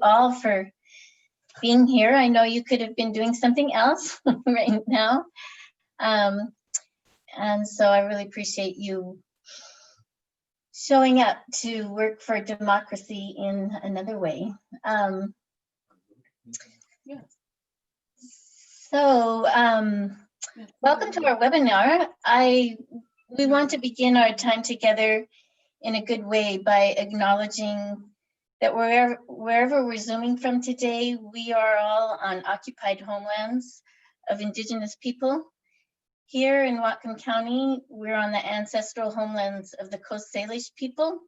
all for being here. I know you could have been doing something else right now. And so I really appreciate you showing up to work for democracy in another way. So welcome to our webinar. We want to begin our time together in a good way by acknowledging that wherever we're Zooming from today, we are all on occupied homelands of Indigenous people. Here in Whatcom County, we're on the ancestral homelands of the Coast Salish people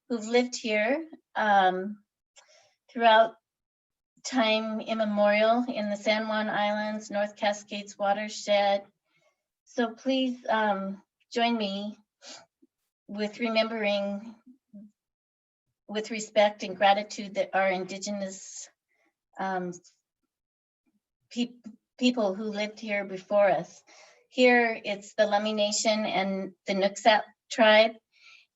who've lived here throughout time immemorial in the San Juan Islands, North Cascades watershed. So please join me with remembering with respect and gratitude that our Indigenous people who lived here before us. Here it's the Lummi Nation and the Nooksat tribe,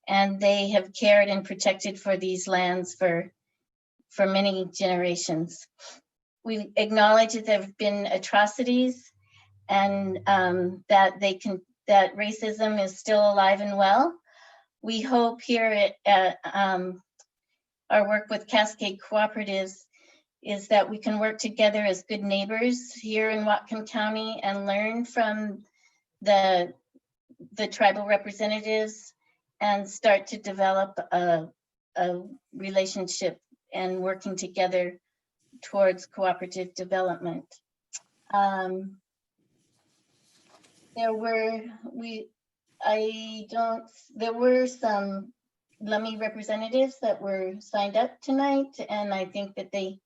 and they have cared and protected for these lands for many generations. We acknowledge that there have been atrocities and that racism is still alive and well. We hope here at our work with Cascade Cooperatives is that we can work together as good neighbors here in Whatcom County and learn from the tribal representatives and start to develop a relationship and working together towards cooperative development. There were some Lummi representatives that were signed up tonight, and I think that they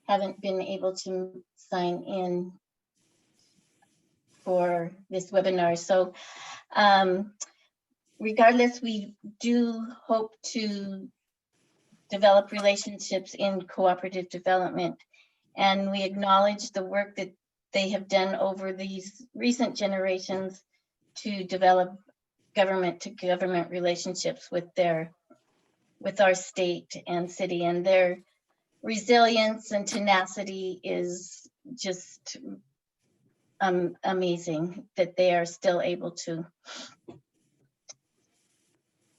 haven't been able to sign in for this webinar. So regardless, we do hope to develop relationships in cooperative development, and we acknowledge the work that they have done over these recent generations to develop government to government relationships with our state and city, and their resilience and tenacity is just amazing that they are still able to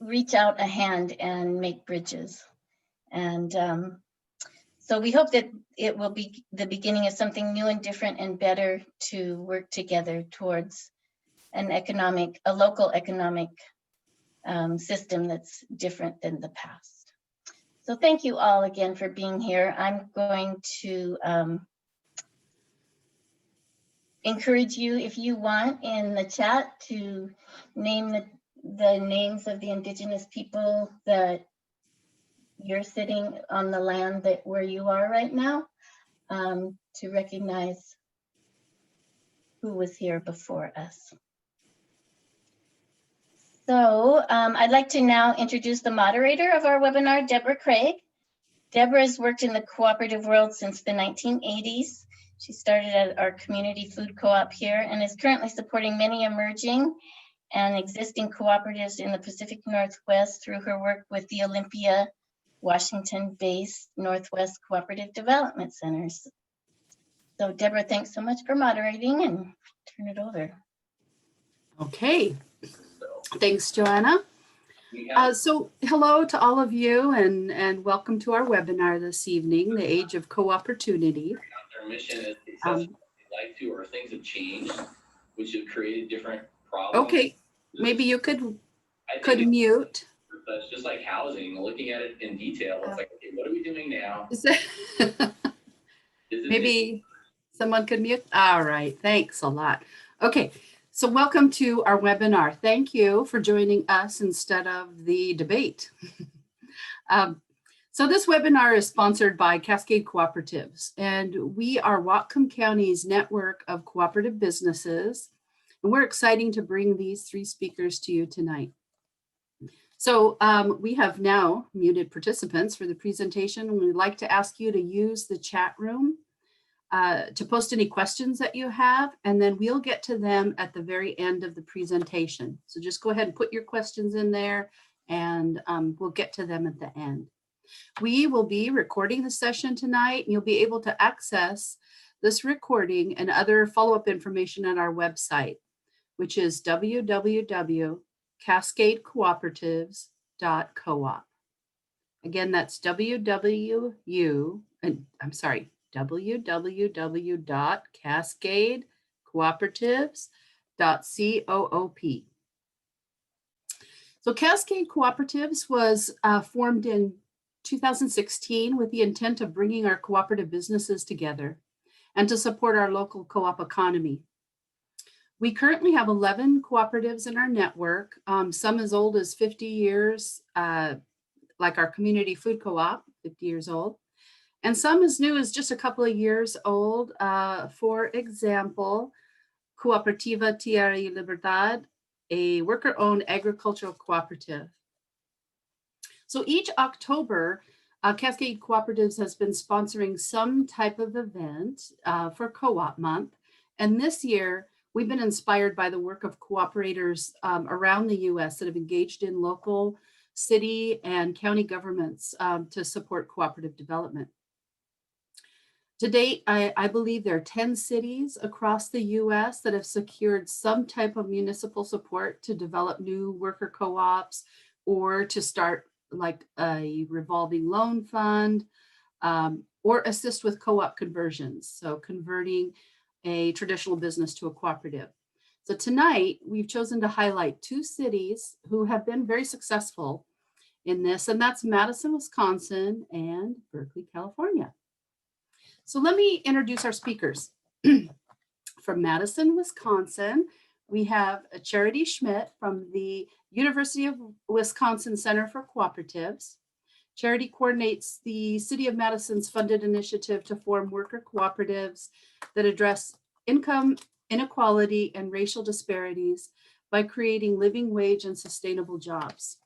reach out a hand and make bridges. And so we hope that it will be the beginning of something new and different and better to work together towards a local economic system that's different than the past. So thank you all again for being here. I'm going to encourage you, if you want, in the chat to name the names of the Indigenous people that you're sitting on the land where you are right now, to recognize who was here before us. So I'd like to now introduce the moderator of our webinar, Deborah Craig. Deborah has worked in the cooperative world since the 1980s. She started at our community food co-op here and is currently supporting many emerging and existing cooperatives in the Pacific Northwest through her work with the Olympia, Washington-based Northwest Cooperative Development Centers. So Deborah, thanks so much for moderating, and turn it over. Okay. Thanks, Joanna. So hello to all of you, and welcome to our webinar this evening, The Age of Co-Opportunity. Their mission is successful like to, or things have changed, which have created different problems. Okay, maybe you could mute. That's just like housing, looking at it in detail. It's like, okay, what are we doing now? Maybe someone could mute. All right, thanks a lot. Okay. So welcome to our webinar. Thank you for joining us instead of the debate. So this webinar is sponsored by Cascade Cooperatives, and we are Whatcom County's network of cooperative businesses, and we're excited to bring these three speakers to you tonight. So we have now muted participants for the presentation, and we'd like to ask you to use the chat room to post any questions that you have, and then we'll get to them at the very end of the presentation. So just go ahead and put your questions in there, and we'll get to them at the end. We will be recording the session tonight, and you'll be able to access this recording and other follow-up information on our website, which is www.cascadecooperatives.coop. Again, that's www.cascadecooperatives.coop. So Cascade Cooperatives was formed in 2016 with the intent of bringing our cooperative businesses together and to support our local co-op economy. We currently have 11 cooperatives in our network, some as old as 50 years, like our community food co-op, 50 years old, and some as new as just a couple of years old. For example, Cooperativa Tierra y Libertad, a worker-owned agricultural cooperative. So each October, Cascade Cooperatives has been sponsoring some type of event for Co-op Month. And this year, we've been inspired by the work of cooperators around the US that have engaged in local, city, and county governments to support cooperative development. To date, I believe there are 10 cities across the US that have secured some type of municipal support to develop new worker co-ops or to start like a revolving loan fund or assist with co-op conversions. So converting a traditional business to a cooperative. So tonight, we've chosen to highlight 2 cities who have been very successful in this, and that's Madison, Wisconsin, and Berkeley, California. So let me introduce our speakers. From Madison, Wisconsin, we have Charity Schmidt from the University of Wisconsin Center for Cooperatives. Charity coordinates the City of Madison's funded initiative to form worker cooperatives that address income inequality and racial disparities by creating living wage and sustainable jobs.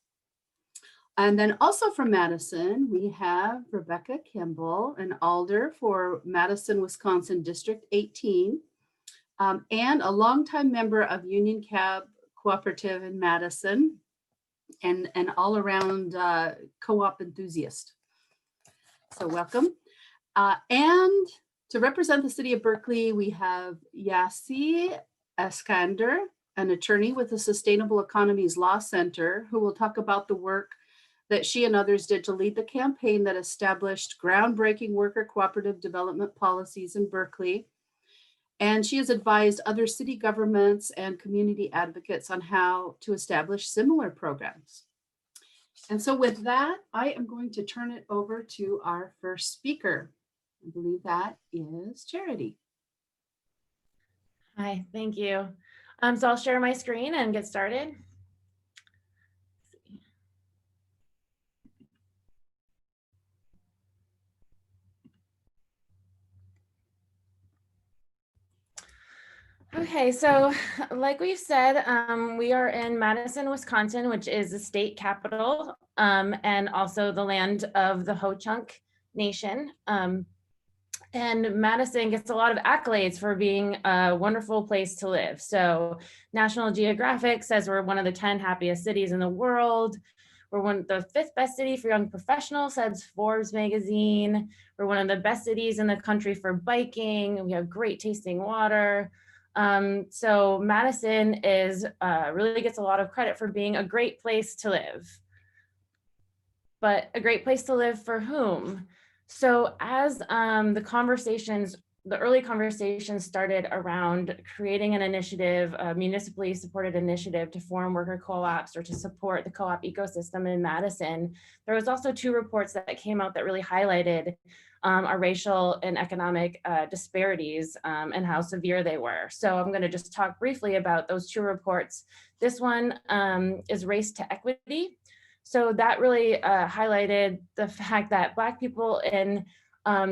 And then also from Madison, we have Rebecca Kimball, an alder for Madison, Wisconsin District 18, and a longtime member of Union Cab Cooperative in Madison, and an all-around co-op enthusiast. So welcome. And to represent the city of Berkeley, we have Yassi Eskander, an attorney with the Sustainable Economies Law Center, who will talk about the work that she and others did to lead the campaign that established groundbreaking worker cooperative development policies in Berkeley. And she has advised other city governments and community advocates on how to establish similar programs. And so with that, I am going to turn it over to our first speaker. I believe that is Charity. Hi, thank you. So I'll share my screen and get started. Okay, so like we've said, we are in Madison, Wisconsin, which is the state capital and also the land of the Ho-Chunk Nation. And Madison gets a lot of accolades for being a wonderful place to live. So National Geographic says we're one of the 10 happiest cities in the world. We're the 5th best city for young professionals, says Forbes magazine. We're one of the best cities in the country for biking. We have great tasting water. So Madison is really gets a lot of credit for being a great place to live. But a great place to live for whom? So as the early conversations started around creating an initiative, a municipally supported initiative to form worker co-ops or to support the co-op ecosystem in Madison, there was also 2 reports that came out that really highlighted our racial and economic disparities and how severe they were. So I'm going to just talk briefly about those 2 reports. This one is Race to Equity. So that really highlighted the fact that Black people in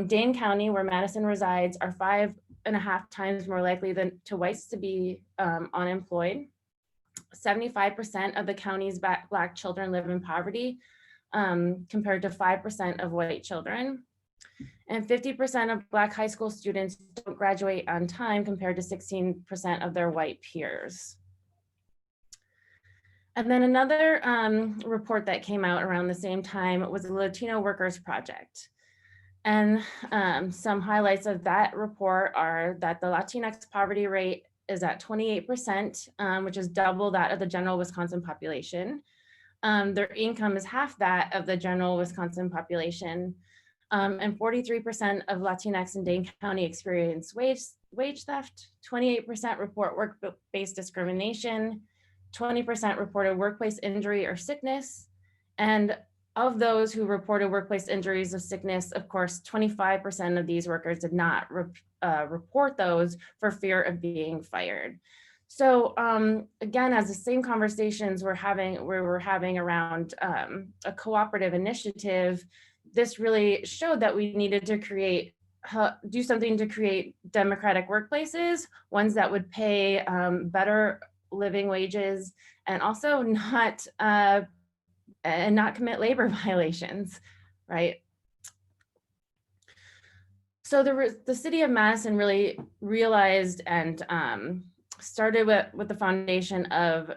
Dane County, where Madison resides, are 5.5 times more likely than to whites to be unemployed. 75% of the county's Black children live in poverty, compared to 5% of white children. And 50% of Black high school students don't graduate on time compared to 16% of their white peers. And then another report that came out around the same time was the Latino Workers Project. And some highlights of that report are that the Latinx poverty rate is at 28%, which is double that of the general Wisconsin population. Their income is half that of the general Wisconsin population. And 43% of Latinx in Dane County experience wage theft, 28% report work-based discrimination, 20% reported workplace injury or sickness. And of those who reported workplace injuries or sickness, of course, 25% of these workers did not report those for fear of being fired. So again, as the same conversations we're having around a cooperative initiative, this really showed that we needed to do something to create democratic workplaces, ones that would pay better living wages, and also not commit labor violations, right? So the city of Madison really realized and started with the foundation of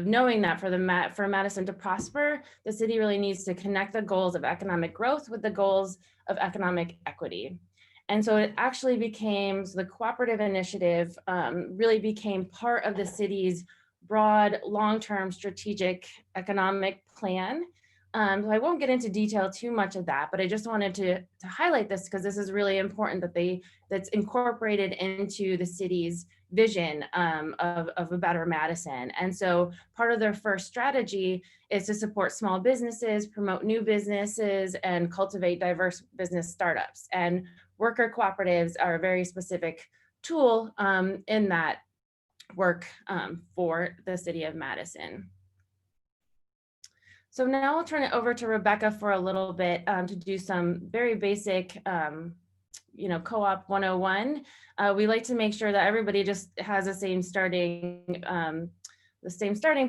knowing that for Madison to prosper, the city really needs to connect the goals of economic growth with the goals of economic equity. And so it actually became, so the cooperative initiative really became part of the city's broad, long-term strategic economic plan. So I won't get into detail too much of that, but I just wanted to highlight this because this is really important that's incorporated into the city's vision of a better Madison. And so part of their first strategy is to support small businesses, promote new businesses, and cultivate diverse business startups. And worker cooperatives are a very specific tool in that work for the city of Madison. So now I'll turn it over to Rebecca for a little bit to do some very basic co-op 101. We like to make sure that everybody just has the same starting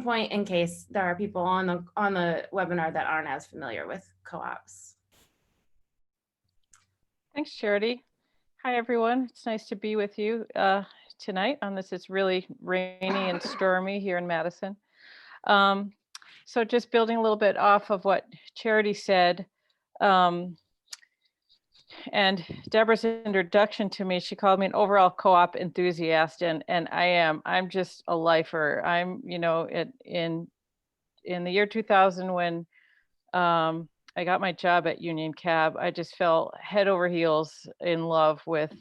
point in case there are people on the webinar that aren't as familiar with co-ops. Thanks, Charity. Hi, everyone. It's nice to be with you tonight on this. It's really rainy and stormy here in Madison. So just building a little bit off of what Charity said, and Deborah's introduction to me, she called me an overall co-op enthusiast, and I'm just a lifer. I'm, in the year 2000 when I got my job at Union Cab, I just fell head over heels in love with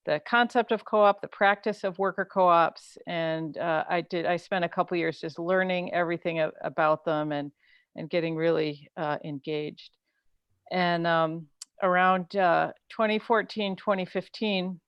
the concept of co-op, the practice of worker co-ops, and I spent a couple years just learning everything about them and getting really engaged. And around 2014, 2015,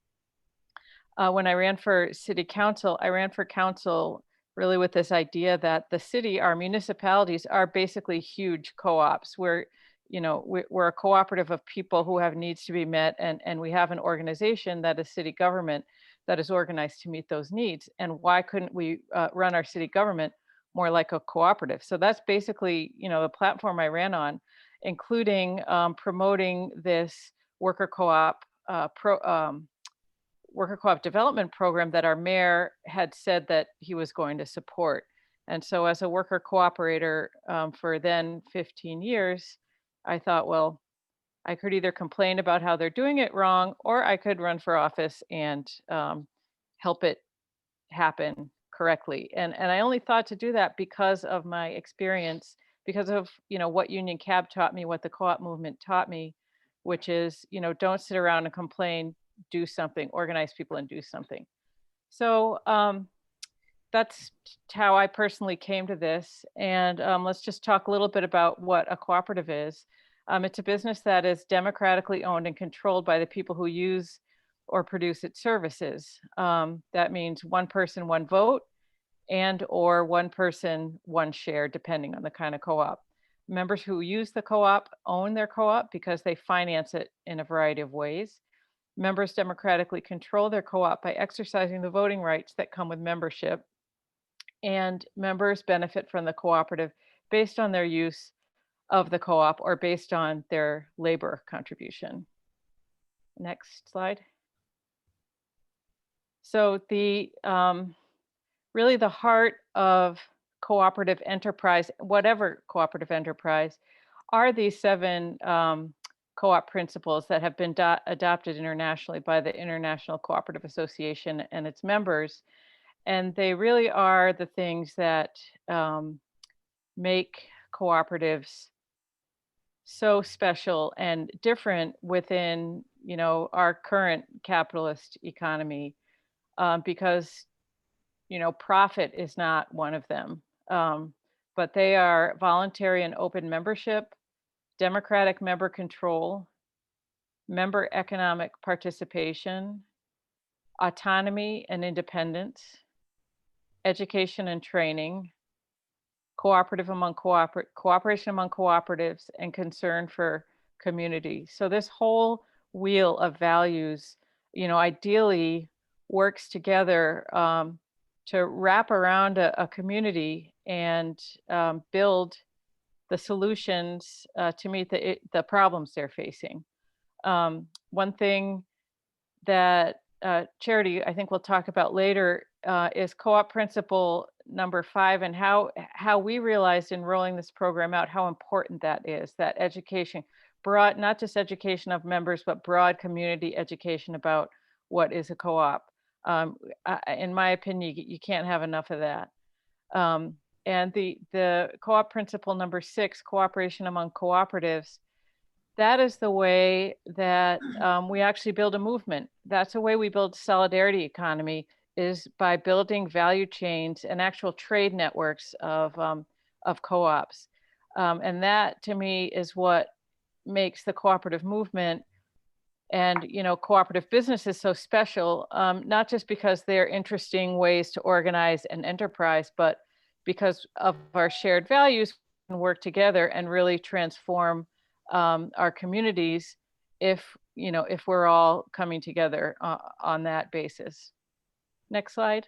when I ran for city council, I ran for council really with this idea that the city, our municipalities, are basically huge co-ops. We're a cooperative of people who have needs to be met, and we have an organization that is city government that is organized to meet those needs. And why couldn't we run our city government more like a cooperative? So that's basically, the platform I ran on, including promoting this worker co-op development program that our mayor had said that he was going to support. And so as a worker cooperator for then 15 years, I thought, well, I could either complain about how they're doing it wrong, or I could run for office and help it happen correctly. And I only thought to do that because of my experience, because of what Union Cab taught me, what the co-op movement taught me, which is, don't sit around and complain, do something, organize people and do something. So that's how I personally came to this. And let's just talk a little bit about what a cooperative is. It's a business that is democratically owned and controlled by the people who use or produce its services. That means one person, one vote, and or one person, one share, depending on the kind of co-op. Members who use the co-op own their co-op because they finance it in a variety of ways. Members democratically control their co-op by exercising the voting rights that come with membership. And members benefit from the cooperative based on their use of the co-op or based on their labor contribution. Next slide. So the really the heart of cooperative enterprise, whatever cooperative enterprise, are these 7 co-op principles that have been adopted internationally by the International Cooperative Association and its members. And they really are the things that make cooperatives so special and different within, our current capitalist economy, because, profit is not one of them. But they are voluntary and open membership, democratic member control, member economic participation, autonomy and independence, education and training, cooperation among cooperatives, and concern for community. So this whole wheel of values, ideally works together to wrap around a community and build the solutions to meet the problems they're facing. One thing that Charity, I think we'll talk about later, is co-op principle number 5, and how we realized in rolling this program out how important that is, that education, broad, not just education of members, but broad community education about what is a co-op. In my opinion, you can't have enough of that. And the co-op principle number 6, cooperation among cooperatives, that is the way that we actually build a movement. That's the way we build solidarity economy, is by building value chains and actual trade networks of co-ops. And that, to me, is what makes the cooperative movement and cooperative businesses so special, not just because they're interesting ways to organize an enterprise, but because of our shared values, we can work together and really transform our communities if we're all coming together on that basis. Next slide.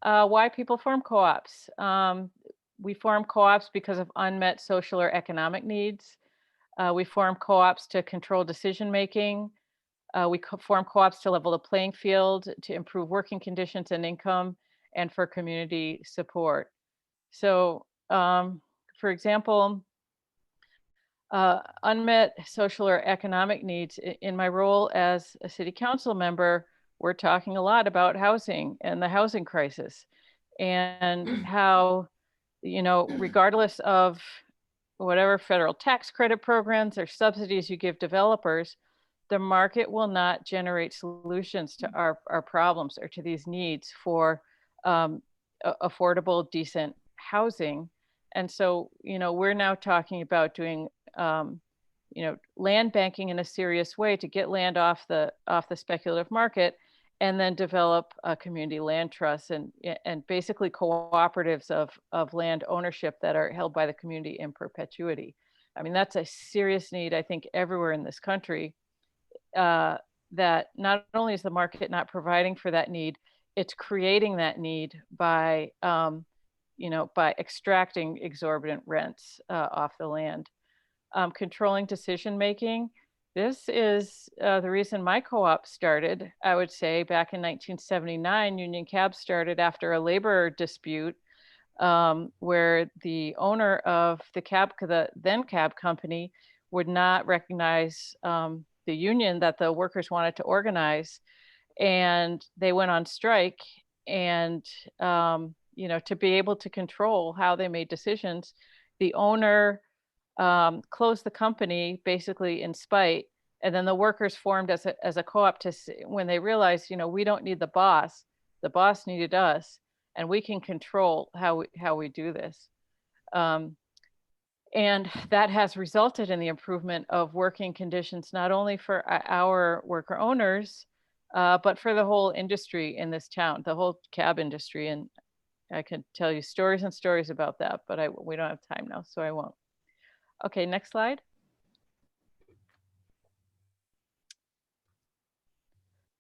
Why people form co-ops. We form co-ops because of unmet social or economic needs. We form co-ops to control decision-making. We form co-ops to level the playing field, to improve working conditions and income, and for community support. So, for example, unmet social or economic needs. In my role as a city council member, we're talking a lot about housing and the housing crisis, and how, regardless of whatever federal tax credit programs or subsidies you give developers, the market will not generate solutions to our problems or to these needs for affordable, decent housing. And so, we're now talking about doing, land banking in a serious way to get land off the speculative market, and then develop a community land trusts and basically cooperatives of land ownership that are held by the community in perpetuity. I mean, that's a serious need, I think, everywhere in this country, that not only is the market not providing for that need, it's creating that need by, by extracting exorbitant rents off the land. Controlling decision-making. This is the reason my co-op started. I would say back in 1979, Union Cab started after a labor dispute where the owner of the then cab company would not recognize the union that the workers wanted to organize, and they went on strike. And to be able to control how they made decisions, the owner closed the company basically in spite, and then the workers formed as a co-op to, when they realized, we don't need the boss needed us, and we can control how we do this. And that has resulted in the improvement of working conditions, not only for our worker owners, but for the whole industry in this town, the whole cab industry. And I could tell you stories and stories about that, but we don't have time now, so I won't. Okay, next slide.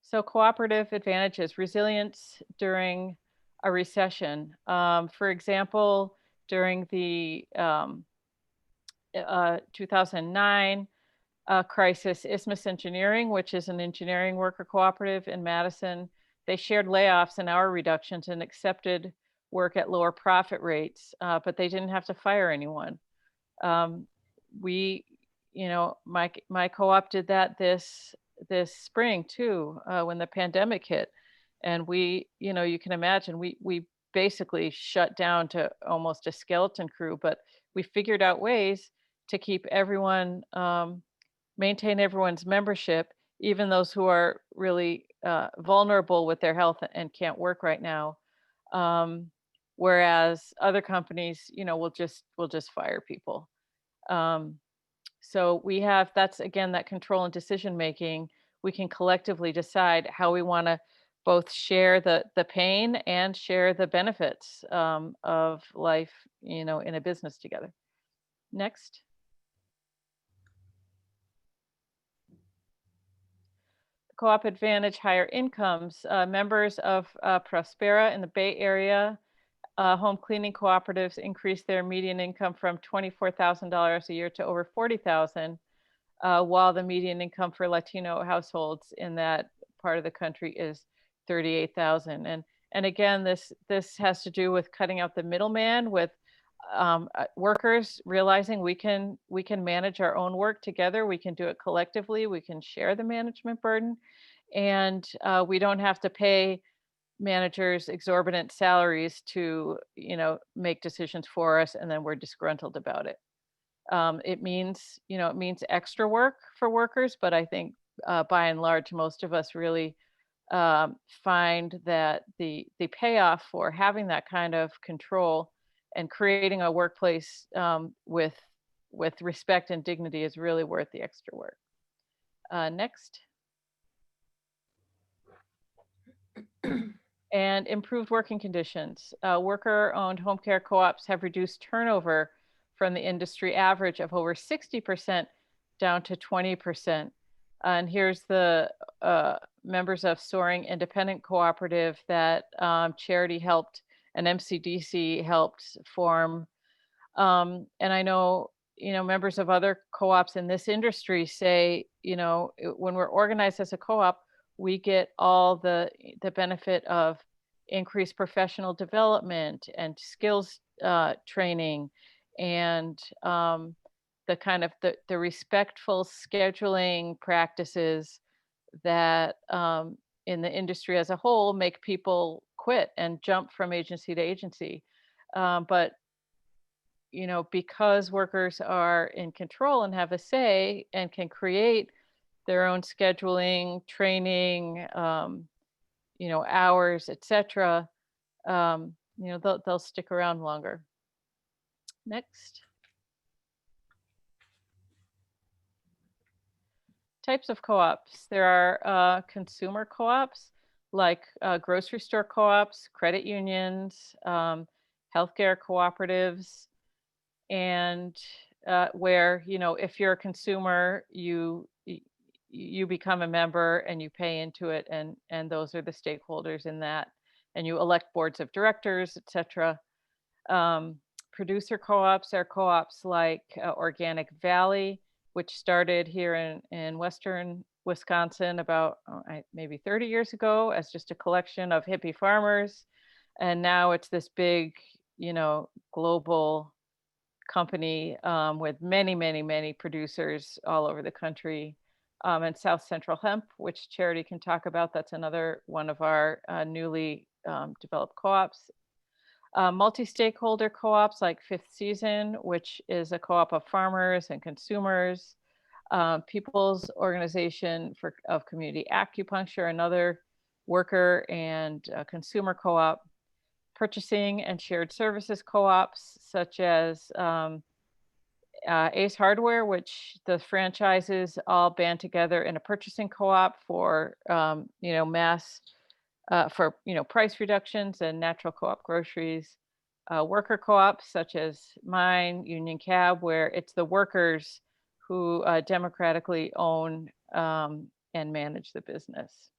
So cooperative advantages, resilience during a recession. For example, during the 2009 crisis, Isthmus Engineering, which is an engineering worker cooperative in Madison, they shared layoffs and hour reductions and accepted work at lower profit rates, but they didn't have to fire anyone. We, my co-op did that this spring too, when the pandemic hit, and we, you can imagine, we basically shut down to almost a skeleton crew, but we figured out ways to keep everyone, maintain everyone's membership, even those who are really vulnerable with their health and can't work right now. Whereas other companies, will just fire people. So we have, that's again, that control and decision making. We can collectively decide how we want to both share the pain and share the benefits of life, in a business together. Next. Cooperative Advantage higher incomes. Members of Prospera in the Bay Area home cleaning cooperatives increased their median income from $24,000 a year to over $40,000, while the median income for Latino households in that part of the country is $38,000. And again, this has to do with cutting out the middleman, with workers realizing we can manage our own work together. We can do it collectively. We can share the management burden, and we don't have to pay managers exorbitant salaries to, make decisions for us, and then we're disgruntled about it. It means extra work for workers, but I think by and large, most of us really find that the payoff for having that kind of control and creating a workplace with respect and dignity is really worth the extra work. Next. And improved working conditions. Worker-owned home care co-ops have reduced turnover from the industry average of over 60% down to 20%. And here's the members of Soaring Independent Cooperative that Charity helped and MCDC helped form. And I know, members of other co-ops in this industry say, when we're organized as a co-op, we get all the benefit of increased professional development and skills training, and the kind of the respectful scheduling practices that in the industry as a whole make people quit and jump from agency to agency. But because workers are in control and have a say and can create their own scheduling, training, hours, etc., they'll stick around longer. Next. Types of co-ops. There are consumer co-ops like grocery store co-ops, credit unions, healthcare cooperatives, and where, if you're a consumer, you become a member and you pay into it, and those are the stakeholders in that, and you elect boards of directors, etc. Producer co-ops are co-ops like Organic Valley, which started here in Western Wisconsin about maybe 30 years ago as just a collection of hippie farmers. And now it's this big, global company with many, many, many producers all over the country. And South Central Hemp, which Charity can talk about. That's another one of our newly developed co-ops. Multi-stakeholder co-ops like Fifth Season, which is a co-op of farmers and consumers. People's Organization of Community Acupuncture, another worker and consumer co-op. Purchasing and shared services co-ops such as Ace Hardware, which the franchises all band together in a purchasing co-op for price reductions and natural co-op groceries. Worker co-ops such as mine, Union Cab, where it's the workers who democratically own and manage the business.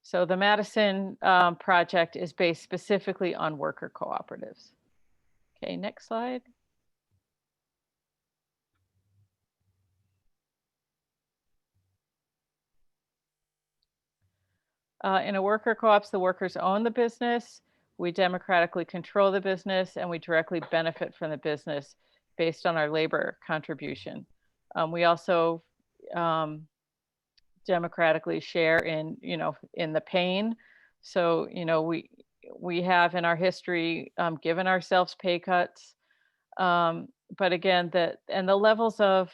So the Madison project is based specifically on worker cooperatives. Okay, next slide. In a worker co-ops, the workers own the business, we democratically control the business, and we directly benefit from the business based on our labor contribution. We also democratically share in, in the pain. So, we have in our history given ourselves pay cuts. But again, the levels of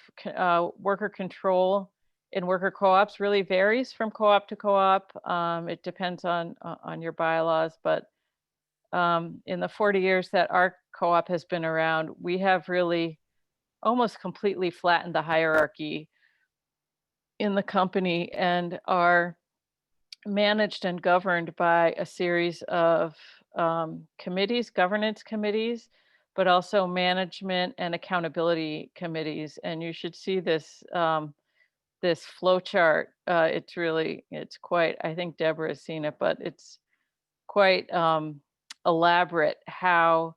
worker control in worker co-ops really varies from co-op to co-op. It depends on your bylaws, but in the 40 years that our co-op has been around, we have really almost completely flattened the hierarchy in the company and are managed and governed by a series of committees, governance committees, but also management and accountability committees. And you should see this this flow chart. It's quite, I think Deborah has seen it, but it's quite elaborate how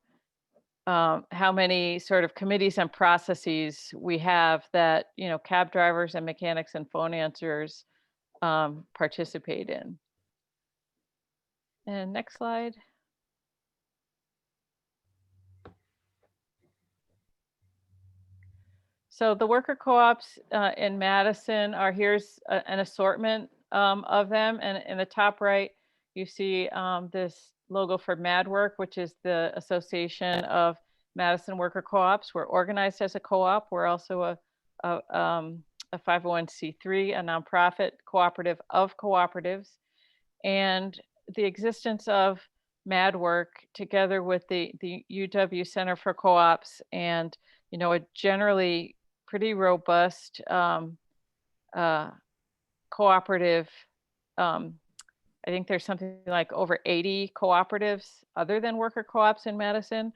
many sort of committees and processes we have that, cab drivers and mechanics and phone answers participate in. And next slide. So the worker co-ops in Madison here's an assortment of them. And in the top right, you see this logo for MadWork, which is the Association of Madison Worker Co-ops. We're organized as a co-op. We're also a 501c3, a nonprofit cooperative of cooperatives. And the existence of MadWork together with the UW Center for Co-ops and, a generally pretty robust cooperative, I think there's something like over 80 cooperatives other than worker co-ops in Madison.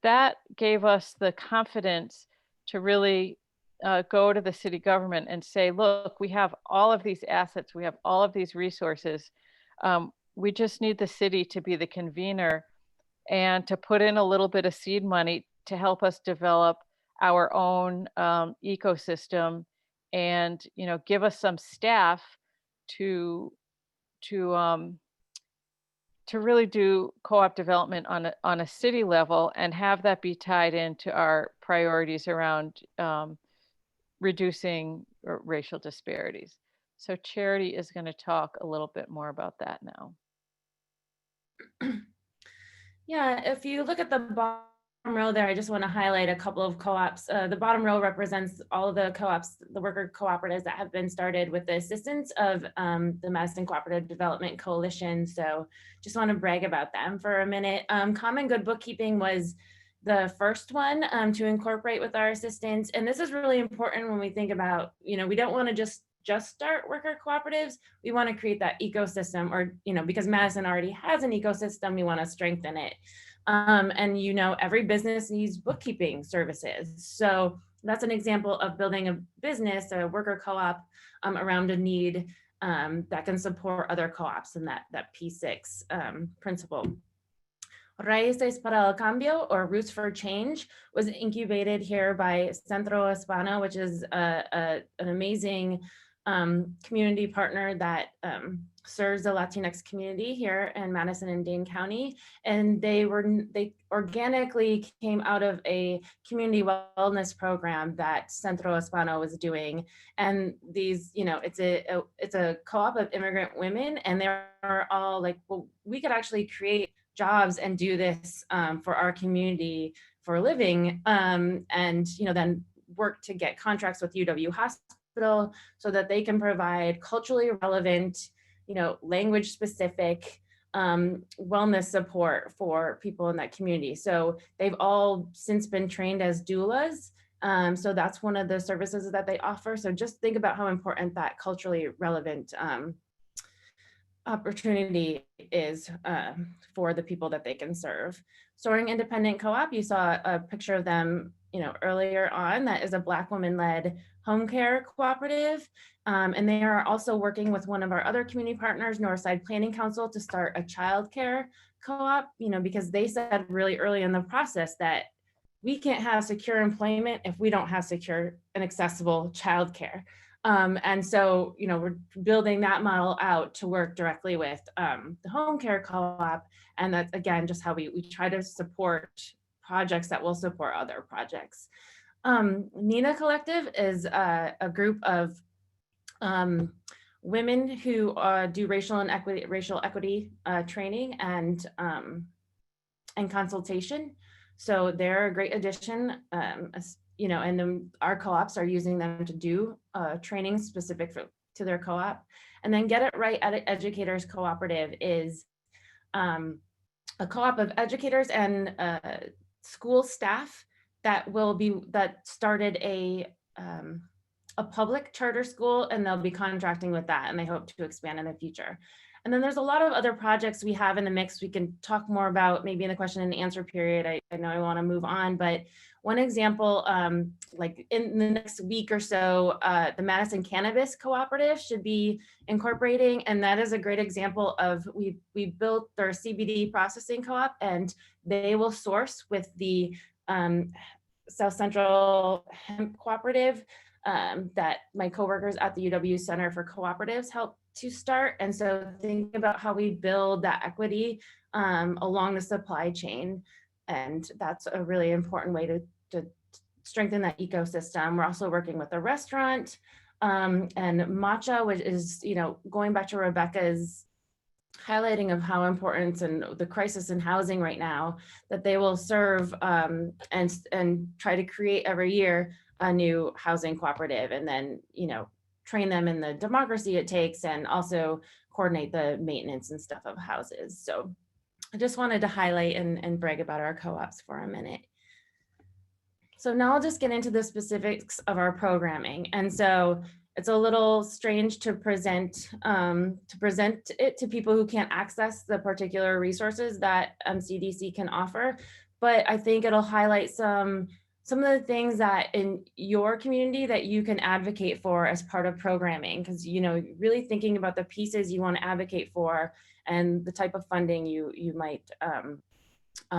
That gave us the confidence to really go to the city government and say, look, we have all of these assets, we have all of these resources. We just need the city to be the convener and to put in a little bit of seed money to help us develop our own ecosystem and, give us some staff to really do co-op development on a city level and have that be tied into our priorities around reducing racial disparities. So Charity is going to talk a little bit more about that now. Yeah, if you look at the bottom row there, I just want to highlight a couple of co-ops. The bottom row represents all of the co-ops, the worker cooperatives that have been started with the assistance of the Madison Cooperative Development Coalition. So just want to brag about them for a minute. Common Good Bookkeeping was the first one to incorporate with our assistance. And this is really important when we think about, we don't want to just start worker cooperatives. We want to create that ecosystem, or, because Madison already has an ecosystem, we want to strengthen it. And every business needs bookkeeping services. So that's an example of building a business, a worker co-op around a need that can support other co-ops, and that P6 principle. Raíces para el Cambio, or Roots for Change, was incubated here by Centro Hispano, which is an amazing community partner that serves the Latinx community here in Madison and Dane County. And they organically came out of a community wellness program that Centro Hispano was doing. And these, it's a co-op of immigrant women, and they're all like, well, we could actually create jobs and do this for our community for a living, and then work to get contracts with UW Hospital so that they can provide culturally relevant, language specific wellness support for people in that community. So they've all since been trained as doulas. So that's one of the services that they offer. So just think about how important that culturally relevant opportunity is for the people that they can serve. Soaring Independent Co-op, you saw a picture of them earlier on. That is a Black woman-led home care cooperative. And they are also working with one of our other community partners, Northside Planning Council, to start a childcare co-op, because they said really early in the process that we can't have secure employment if we don't have secure and accessible childcare. And so, we're building that model out to work directly with the home care co-op. And that's, again, just how we try to support projects that will support other projects. Nina Collective is a group of women who do racial equity training and consultation. So they're a great addition, and then our co-ops are using them to do training specific to their co-op. And then Get It Right Educators Cooperative is a co-op of educators and school staff that started a public charter school, and they'll be contracting with that, and they hope to expand in the future. And then there's a lot of other projects we have in the mix we can talk more about maybe in the question and answer period. I know I want to move on, but one example, like in the next week or so, the Madison Cannabis Cooperative should be incorporating, and that is a great example of we built their CBD processing co-op, and they will source with the South Central Hemp Cooperative that my coworkers at the UW Center for Cooperatives help to start. And so think about how we build that equity along the supply chain. And that's a really important way to strengthen that ecosystem. We're also working with a restaurant and Matcha, which is, going back to Rebecca's highlighting of how important and the crisis in housing right now, that they will serve and try to create every year a new housing cooperative, and then, train them in the democracy it takes, and also coordinate the maintenance and stuff of houses. So I just wanted to highlight and brag about our co-ops for a minute. So now I'll just get into the specifics of our programming. And so it's a little strange to present it to people who can't access the particular resources that CDC can offer, but I think it'll highlight some of the things that in your community that you can advocate for as part of programming, because really thinking about the pieces you want to advocate for and the type of funding you might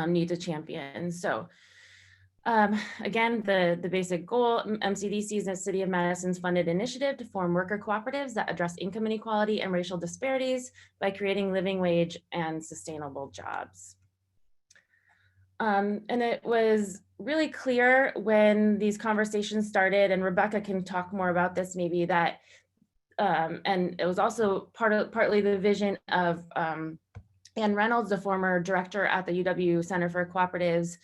need to champion. So again, the basic goal, MCDC is a City of Madison's funded initiative to form worker cooperatives that address income inequality and racial disparities by creating living wage and sustainable jobs. And it was really clear when these conversations started, and Rebecca can talk more about this maybe, that and it was also partly the vision of Ann Reynolds, the former director at the UW Center for Cooperatives,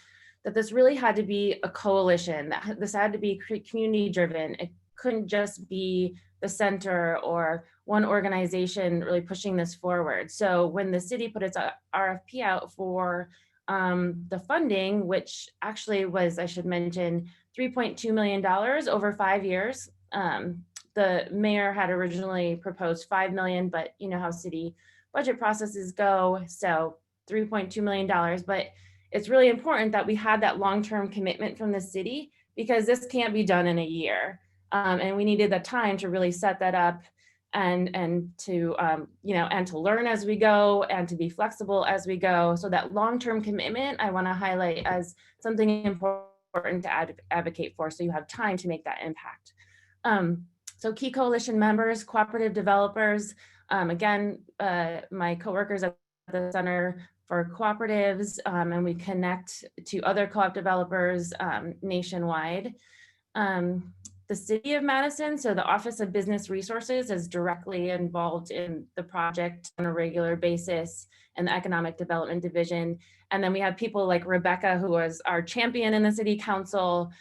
that this really had to be a coalition, that this had to be community driven. It couldn't just be the center or one organization really pushing this forward. So when the city put its RFP out for the funding, which actually was, I should mention, $3.2 million over 5 years. The mayor had originally proposed $5 million, but you know how city budget processes go, so $3.2 million. But it's really important that we had that long-term commitment from the city, because this can't be done in a year. And we needed the time to really set that up and to and to learn as we go and to be flexible as we go. So that long-term commitment I want to highlight as something important to advocate for, so you have time to make that impact. So key coalition members, cooperative developers, again, my coworkers at the Center for Cooperatives, and we connect to other co-op developers nationwide. The City of Madison, so the Office of Business Resources, is directly involved in the project on a regular basis, and the Economic Development Division. And then we have people like Rebecca, who was our champion in the City Council.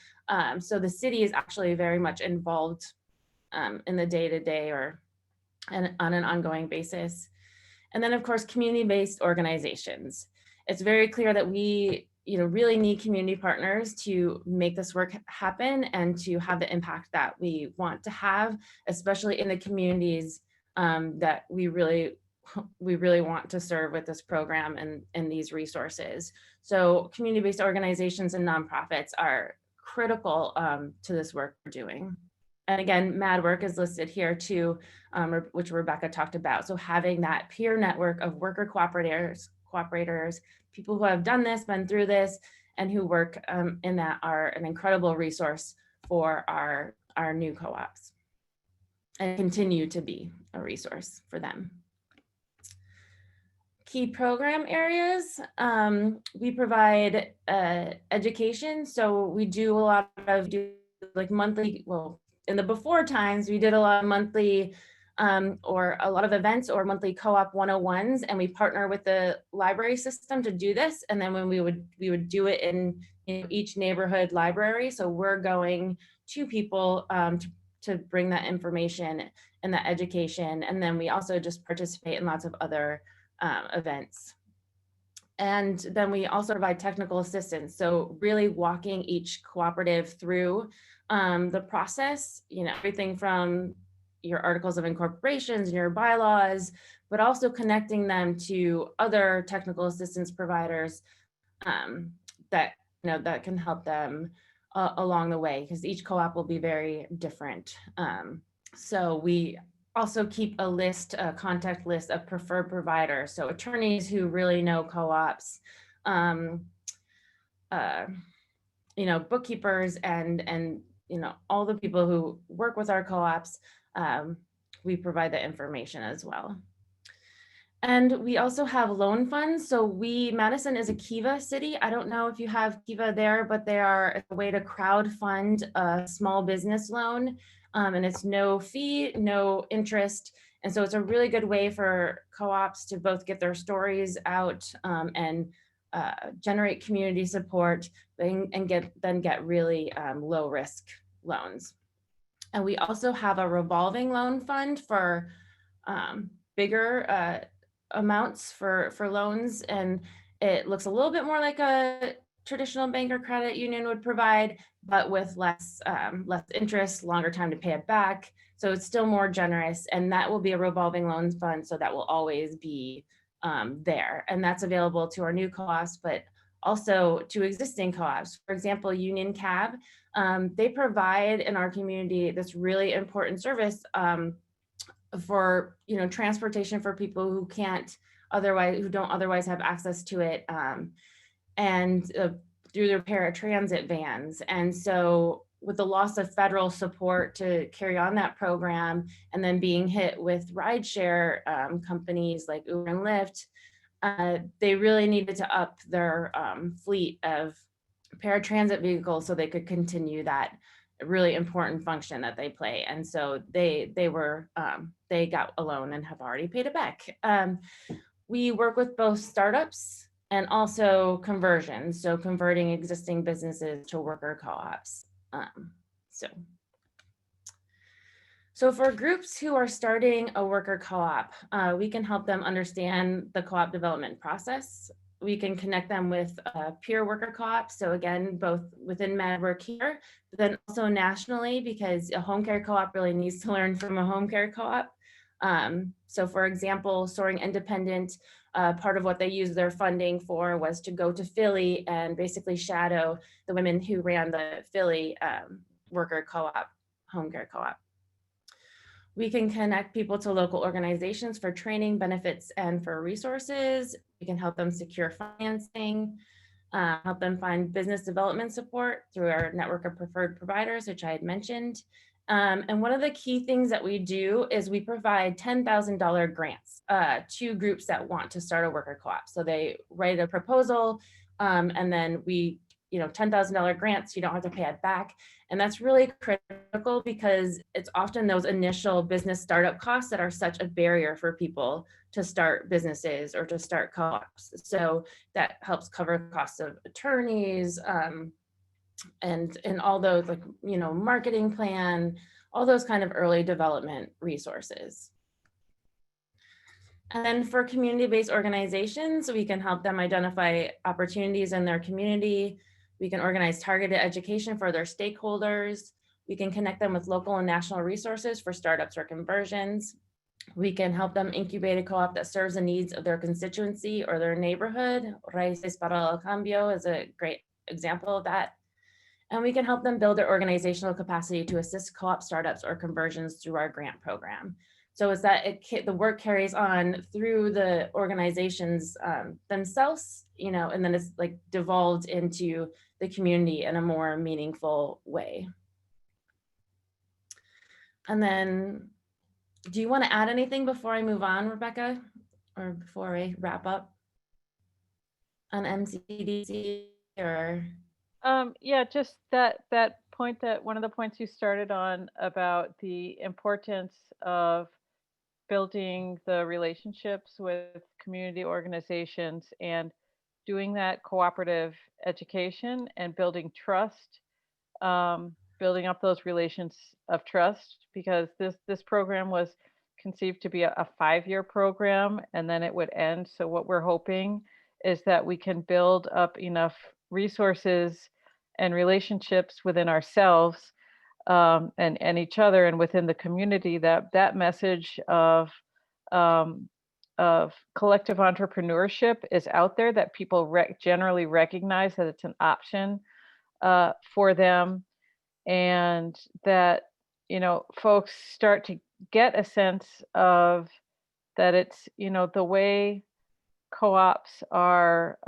So the city is actually very much involved in the day-to-day and on an ongoing basis. And then of course, community-based organizations. It's very clear that we really need community partners to make this work happen and to have the impact that we want to have, especially in the communities that we really want to serve with this program and these resources. So community-based organizations and nonprofits are critical to this work we're doing. And again, MadWork is listed here too, which Rebecca talked about. So having that peer network of worker cooperators, people who have done this, been through this, and who work in that are an incredible resource for our new co-ops. and continue to be a resource for them. Key program areas, we provide education. So we do a lot of like monthly, well, in the before times, we did a lot of monthly or a lot of events or monthly co-op 101s, and we partner with the library system to do this. And then when we would do it in each neighborhood library. So we're going to people to bring that information and that education. And then we also just participate in lots of other events. And then we also provide technical assistance. So really walking each cooperative through the process, everything from your articles of incorporations and your bylaws, but also connecting them to other technical assistance providers that can help them along the way, because each co-op will be very different. So we also keep a contact list of preferred providers. So attorneys who really know co-ops, bookkeepers and all the people who work with our co-ops, we provide the information as well. And we also have loan funds. So Madison is a Kiva city. I don't know if you have Kiva there, but they are a way to crowd fund a small business loan. And it's no fee, no interest. And so it's a really good way for co-ops to both get their stories out and generate community support and get really low risk loans. And we also have a revolving loan fund for bigger amounts for loans, and it looks a little bit more like a traditional bank or credit union would provide, but with less interest, longer time to pay it back. So it's still more generous, and that will be a revolving loans fund, so that will always be there. And that's available to our new co-ops, but also to existing co-ops. For example, Union Cab, they provide in our community this really important service for transportation for people who don't otherwise have access to it, and through their paratransit vans. And so with the loss of federal support to carry on that program, and then being hit with rideshare companies like Uber and Lyft, they really needed to up their fleet of paratransit vehicles so they could continue that really important function that they play. And so they got a loan and have already paid it back. We work with both startups and also conversions, so converting existing businesses to worker co-ops. So for groups who are starting a worker co-op, we can help them understand the co-op development process. We can connect them with peer worker co-ops. So again, both within MadWork here, but then also nationally, because a home care co-op really needs to learn from a home care co-op. So for example, Soaring Independent, part of what they used their funding for was to go to Philly and basically shadow the women who ran the Philly worker co-op, home care co-op. We can connect people to local organizations for training, benefits, and for resources. We can help them secure financing, help them find business development support through our network of preferred providers, which I had mentioned. And one of the key things that we do is we provide $10,000 grants to groups that want to start a worker co-op. So they write a proposal, and then we, $10,000 grants, you don't have to pay it back. And that's really critical because it's often those initial business startup costs that are such a barrier for people to start businesses or to start co-ops. So that helps cover costs of attorneys, and all those, like, marketing plan, all those kind of early development resources. And then for community-based organizations, we can help them identify opportunities in their community. We can organize targeted education for their stakeholders. We can connect them with local and national resources for startups or conversions. We can help them incubate a co-op that serves the needs of their constituency or their neighborhood. Raíces para el Cambio is a great example of that. And we can help them build their organizational capacity to assist co-op startups or conversions through our grant program. So it's that the work carries on through the organizations themselves, and then it's like devolved into the community in a more meaningful way. And then Do you want to add anything before I move on, Rebecca, or before I wrap up on MCDC or? Yeah, just that point, that one of the points you started on about the importance of building the relationships with community organizations and doing that cooperative education and building trust, building up those relations of trust, because this program was conceived to be a 5-year program and then it would end. So what we're hoping is that we can build up enough resources and relationships within ourselves, and each other and within the community, that message um, of collective entrepreneurship is out there, that people generally recognize that it's an option for them, and that, folks start to get a sense of that it's, the way co-ops are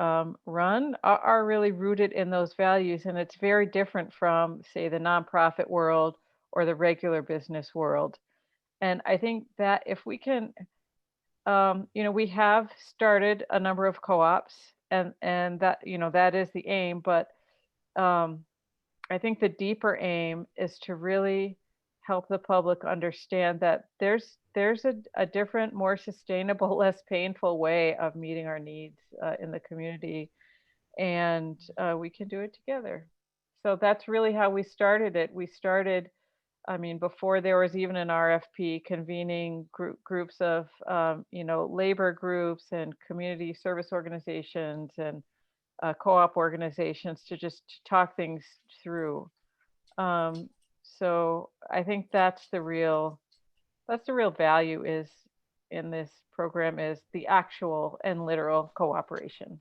run are really rooted in those values, and it's very different from, say, the nonprofit world or the regular business world. And I think that if we can, we have started a number of co-ops, and that, that is the aim, but I think the deeper aim is to really help the public understand that there's a different, more sustainable, less painful way of meeting our needs in the community, and we can do it together. So that's really how we started it. We started, before there was even an RFP, convening groups of, labor groups and community service organizations and co-op organizations to just talk things through. So I think that's the real value is in this program, is the actual and literal cooperation.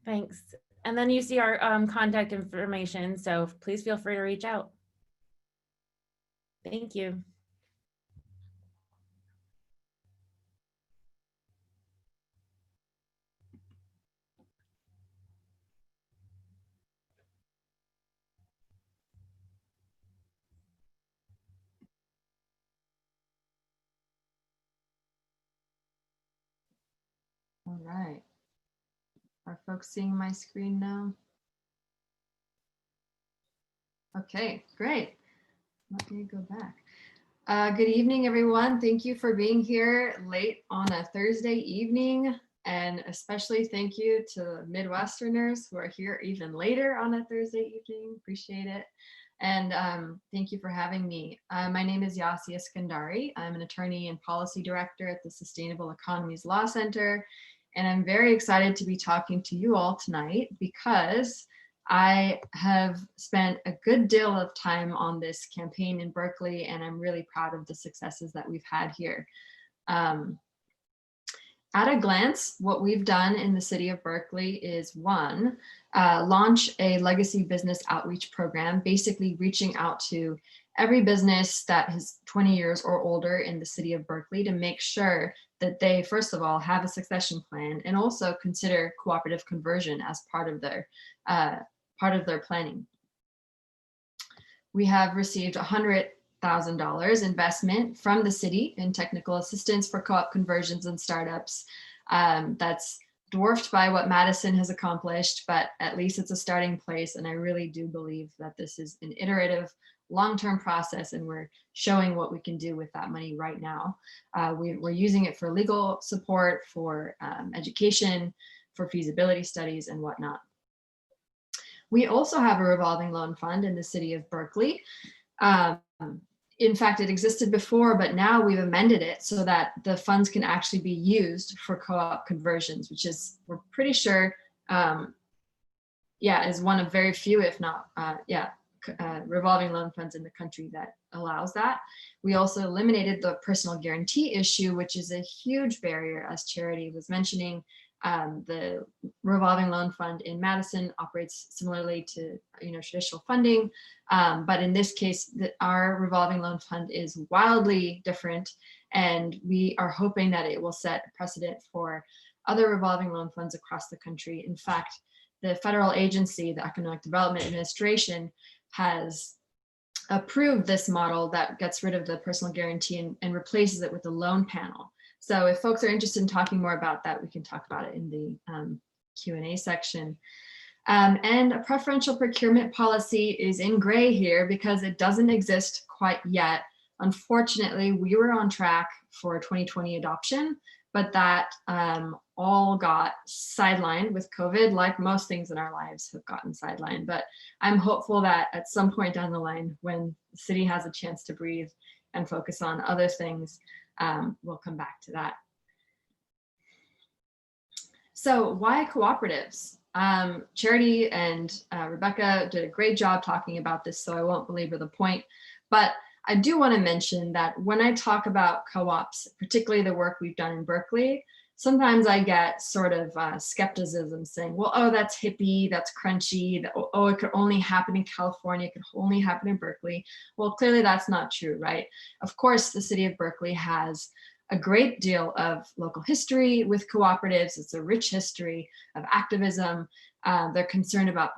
Thanks. And then you see our contact information, so please feel free to reach out. Thank you. All right. Are folks seeing my screen now? Okay, great. Let me go back. Good evening, everyone. Thank you for being here late on a Thursday evening. And especially thank you to Midwesterners who are here even later on a Thursday evening. Appreciate it. And thank you for having me. My name is Yasi Iskandari. I'm an attorney and policy director at the Sustainable Economies Law Center. And I'm very excited to be talking to you all tonight because I have spent a good deal of time on this campaign in Berkeley, and I'm really proud of the successes that we've had here. At a glance, what we've done in the city of Berkeley is, one, launch a legacy business outreach program, basically reaching out to every business that is 20 years or older in the city of Berkeley to make sure that they, first of all, have a succession plan and also consider cooperative conversion as part of their planning. We have received $100,000 investment from the city in technical assistance for co-op conversions and startups. That's dwarfed by what Madison has accomplished, but at least it's a starting place. And I really do believe that this is an iterative, long-term process, and we're showing what we can do with that money right now. We're using it for legal support, for education, for feasibility studies and whatnot. We also have a revolving loan fund in the city of Berkeley. In fact, it existed before, but now we've amended it so that the funds can actually be used for co-op conversions, which is, we're pretty sure, is one of very few, if not, revolving loan funds in the country that allows that. We also eliminated the personal guarantee issue, which is a huge barrier, as Charity was mentioning. The revolving loan fund in Madison operates similarly to traditional funding, but in this case, our revolving loan fund is wildly different, and we are hoping that it will set a precedent for other revolving loan funds across the country. In fact, the federal agency, the Economic Development Administration, has approved this model that gets rid of the personal guarantee and replaces it with a loan panel. So if folks are interested in talking more about that, we can talk about it in the Q&A section. And a preferential procurement policy is in gray here because it doesn't exist quite yet. Unfortunately, we were on track for 2020 adoption, but that all got sidelined with COVID, like most things in our lives have gotten sidelined. But I'm hopeful that at some point down the line, when the city has a chance to breathe and focus on other things, we'll come back to that. So why cooperatives? Charity and Rebecca did a great job talking about this, so I won't belabor the point. But I do want to mention that when I talk about co-ops, particularly the work we've done in Berkeley, sometimes I get sort of skepticism saying, well, oh, that's hippie, that's crunchy, oh, it could only happen in California, it could only happen in Berkeley. Well, clearly that's not true, right? Of course, the city of Berkeley has a great deal of local history with cooperatives. It's a rich history of activism. They're concerned about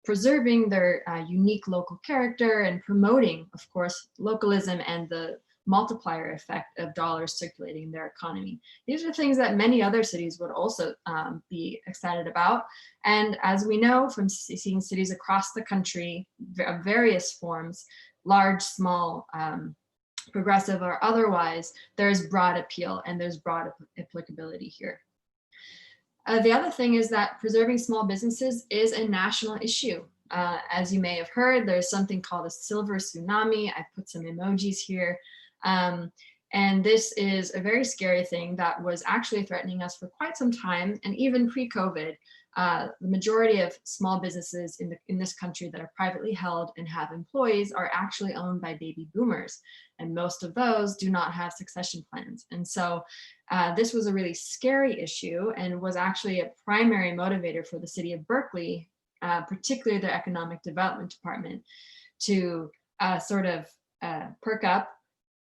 preserving their unique local character and promoting, of course, localism and the multiplier effect of dollars circulating in their economy. These are things that many other cities would also be excited about. And as we know from seeing cities across the country of various forms, large, small, progressive or otherwise, there's broad appeal and there's broad applicability here. The other thing is that preserving small businesses is a national issue. As you may have heard, there's something called a silver tsunami. I put some emojis here. And this is a very scary thing that was actually threatening us for quite some time. And even pre-COVID, the majority of small businesses in this country that are privately held and have employees are actually owned by baby boomers. And most of those do not have succession plans. And so this was a really scary issue and was actually a primary motivator for the city of Berkeley, particularly their economic development department, to sort of perk up,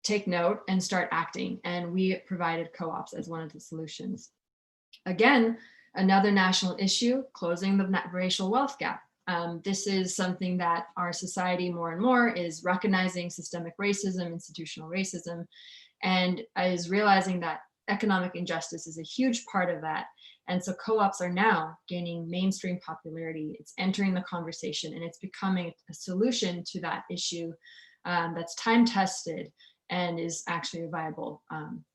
take note, and start acting. And we provided co-ops as one of the solutions. Again, another national issue, closing the racial wealth gap. This is something that our society more and more is recognizing: systemic racism, institutional racism, and is realizing that economic injustice is a huge part of that. And so co-ops are now gaining mainstream popularity. It's entering the conversation and it's becoming a solution to that issue that's time-tested and is actually a viable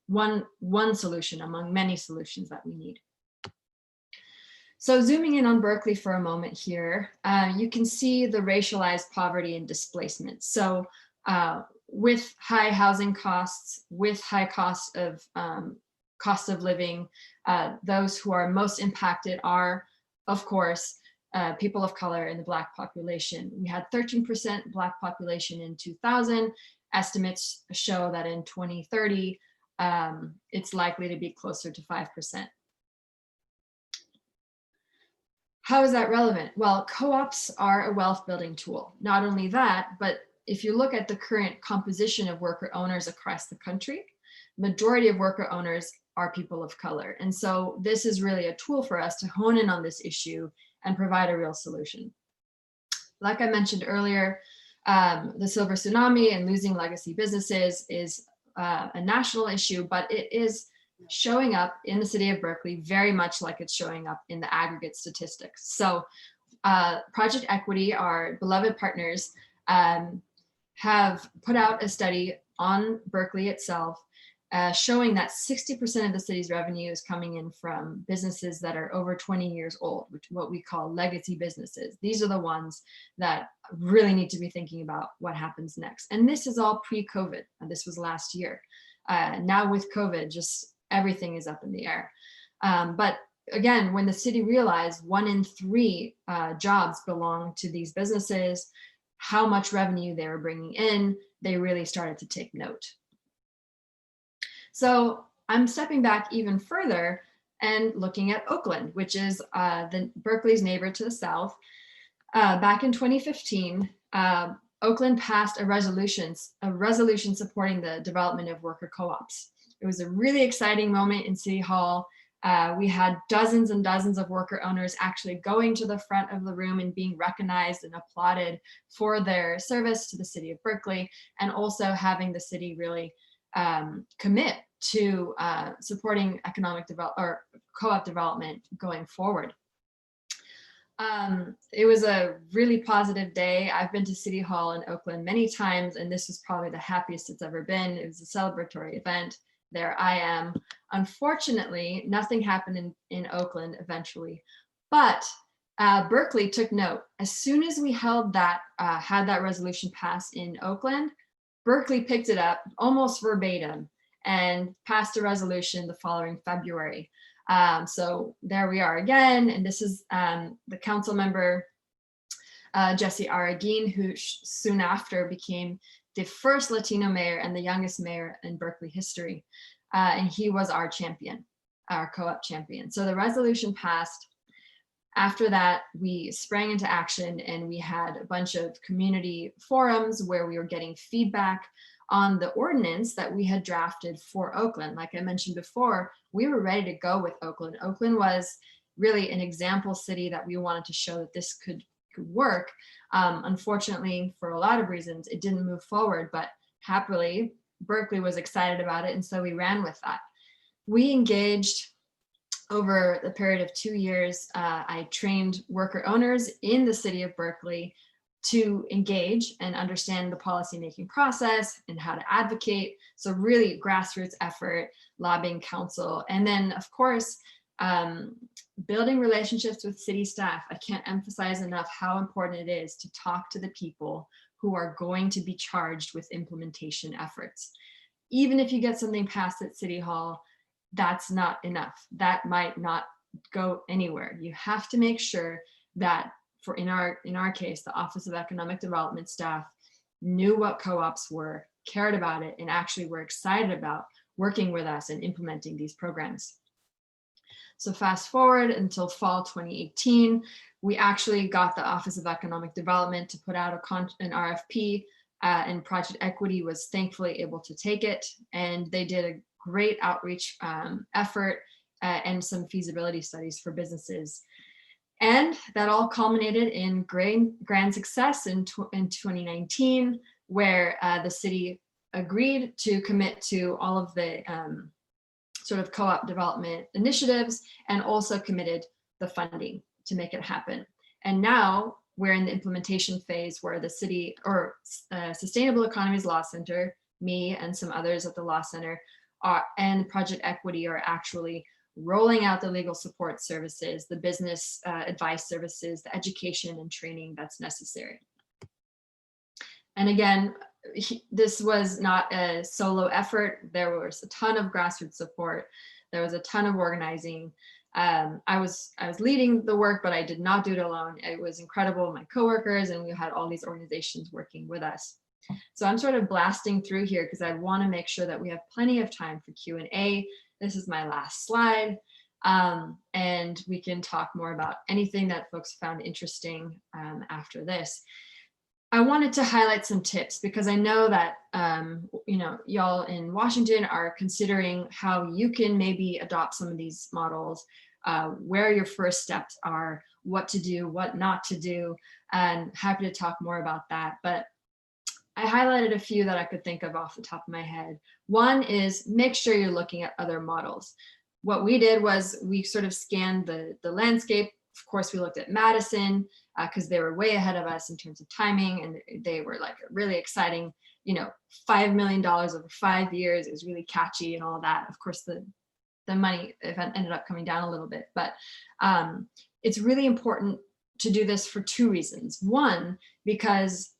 one solution among many solutions that we need. So zooming in on Berkeley for a moment here, you can see the racialized poverty and displacement. So with high housing costs, with high cost of living, those who are most impacted are, of course, people of color in the Black population. We had 13% Black population in 2000. Estimates show that in 2030, it's likely to be closer to 5%. How is that relevant? Well, co-ops are a wealth building tool. Not only that, but if you look at the current composition of worker owners across the country, majority of worker owners are people of color. And so this is really a tool for us to hone in on this issue and provide a real solution. Like I mentioned earlier, the silver tsunami and losing legacy businesses is a national issue, but it is showing up in the city of Berkeley very much like it's showing up in the aggregate statistics. So Project Equity, our beloved partners, have put out a study on Berkeley itself, showing that 60% of the city's revenue is coming in from businesses that are over 20 years old, which what we call legacy businesses. These are the ones that really need to be thinking about what happens next. And this is all pre-COVID. This was last year. Now with COVID, just everything is up in the air. But again, when the city realized 1 in 3 jobs belong to these businesses, how much revenue they were bringing in, they really started to take note. So I'm stepping back even further and looking at Oakland, which is Berkeley's neighbor to the south. Back in 2015, Oakland passed a resolution supporting the development of worker co-ops. It was a really exciting moment in City Hall. We had dozens and dozens of worker owners actually going to the front of the room and being recognized and applauded for their service to the city of Berkeley, and also having the city really commit to supporting economic development or co-op development going forward. It was a really positive day. I've been to City Hall in Oakland many times, and this was probably the happiest it's ever been. It was a celebratory event. There I am. Unfortunately, nothing happened in Oakland eventually, but Berkeley took note. As soon as we held that, had that resolution passed in Oakland, Berkeley picked it up almost verbatim and passed a resolution the following February. So there we are again, and this is the council member, Jesse Araguin, who soon after became the first Latino mayor and the youngest mayor in Berkeley history. And he was our champion, our co-op champion. So the resolution passed. After that, we sprang into action, and we had a bunch of community forums where we were getting feedback on the ordinance that we had drafted for Oakland. Like I mentioned before, we were ready to go with Oakland. Oakland was really an example city that we wanted to show that this could work. Unfortunately, for a lot of reasons, it didn't move forward, but happily, Berkeley was excited about it, and so we ran with that. We engaged over the period of 2 years. I trained worker owners in the city of Berkeley to engage and understand the policymaking process and how to advocate. So really grassroots effort, lobbying council, and then of course, building relationships with city staff. I can't emphasize enough how important it is to talk to the people who are going to be charged with implementation efforts. Even if you get something passed at City Hall, that's not enough. That might not go anywhere. You have to make sure that in our case, the Office of Economic Development staff knew what co-ops were, cared about it, and actually were excited about working with us and implementing these programs. So fast forward until fall 2018, we actually got the Office of Economic Development to put out an RFP, and Project Equity was thankfully able to take it. And they did a great outreach effort and some feasibility studies for businesses. And that all culminated in grand success in 2019, where the city agreed to commit to all of the sort of co-op development initiatives, and also committed the funding to make it happen. And now we're in the implementation phase where the city, or Sustainable Economies Law Center, me and some others at the Law Center, and Project Equity are actually rolling out the legal support services, the business advice services, the education and training that's necessary. And again, this was not a solo effort. There was a ton of grassroots support. There was a ton of organizing. I was leading the work, but I did not do it alone. It was incredible, my coworkers, and we had all these organizations working with us. So I'm sort of blasting through here because I want to make sure that we have plenty of time for Q&A. This is my last slide, and we can talk more about anything that folks found interesting after this. I wanted to highlight some tips because I know that y'all in Washington are considering how you can maybe adopt some of these models, where your first steps are, what to do, what not to do, and happy to talk more about that. But I highlighted a few that I could think of off the top of my head. One is make sure you're looking at other models. What we did was we sort of scanned the landscape. Of course, we looked at Madison because they were way ahead of us in terms of timing, and they were like a really exciting, $5 million over 5 years. It was really catchy and all of that. Of course, the money ended up coming down a little bit, but it's really important to do this for two reasons. One, because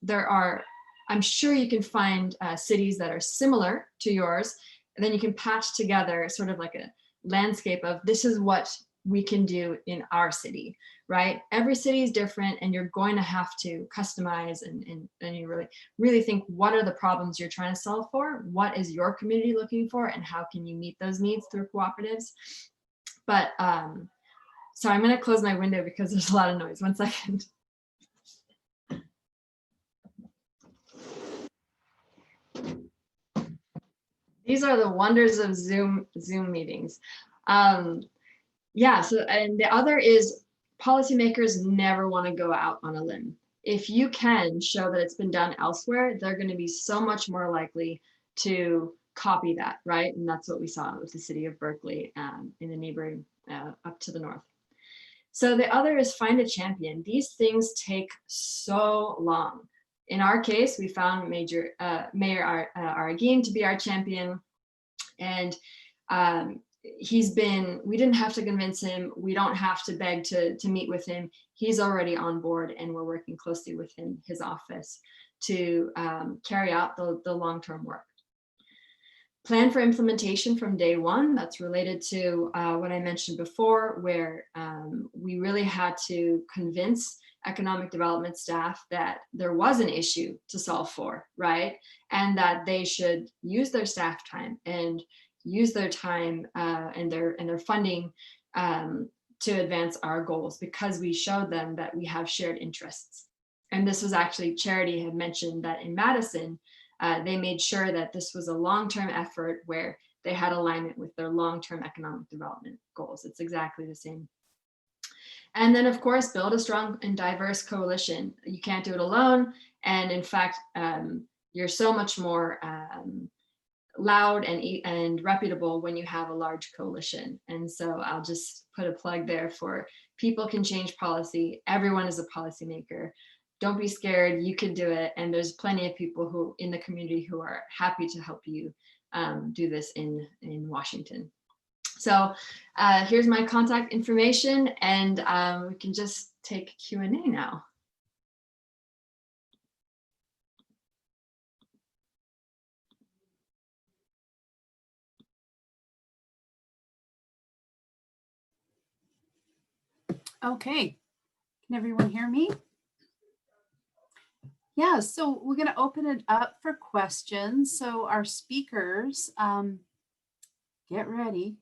I'm sure you can find cities that are similar to yours, and then you can patch together sort of like a landscape of this is what we can do in our city, right? Every city is different, and you're going to have to customize and you really think, what are the problems you're trying to solve for? What is your community looking for, and how can you meet those needs through cooperatives? But so I'm going to close my window because there's a lot of noise. 1 second. These are the wonders of Zoom meetings. Yeah, so and the other is policymakers never want to go out on a limb. If you can show that it's been done elsewhere, they're going to be so much more likely to copy that, right? And that's what we saw with the city of Berkeley in the neighboring up to the north. So the other is find a champion. These things take so long. In our case, we found Mayor Aragin to be our champion, and we didn't have to convince him. We don't have to beg to meet with him. He's already on board, and we're working closely with his office to carry out the long-term work. Plan for implementation from day one. That's related to what I mentioned before, where we really had to convince economic development staff that there was an issue to solve for, right? And that they should use their staff time and use their time and their funding to advance our goals, because we showed them that we have shared interests. And this was actually, Charity had mentioned that in Madison, they made sure that this was a long-term effort where they had alignment with their long-term economic development goals. It's exactly the same. And then, of course, build a strong and diverse coalition. You can't do it alone. And in fact, you're so much more loud and reputable when you have a large coalition. And so I'll just put a plug there for people can change policy. Everyone is a policymaker. Don't be scared, you can do it. And there's plenty of people who in the community who are happy to help you do this in Washington. So here's my contact information, and we can just take Q&A now. Okay, can everyone hear me? Yeah, so we're going to open it up for questions. So our speakers, get ready.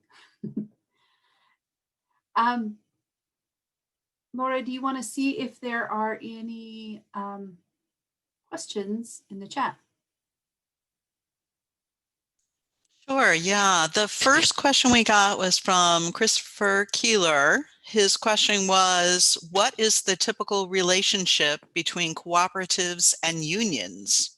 Laura, do you want to see if there are any questions in the chat? Sure, yeah. The first question we got was from Christopher Keeler. His question was, what is the typical relationship between cooperatives and unions?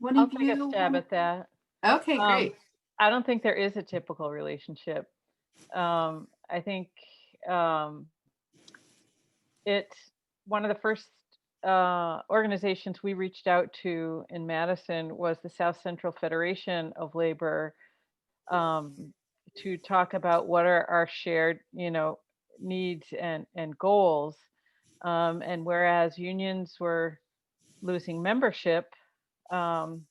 I'll take a stab at that. Okay, great. I don't think there is a typical relationship. I think it's one of the first organizations we reached out to in Madison was the South Central Federation of Labor, to talk about what are our shared, needs and goals. And whereas unions were losing membership, and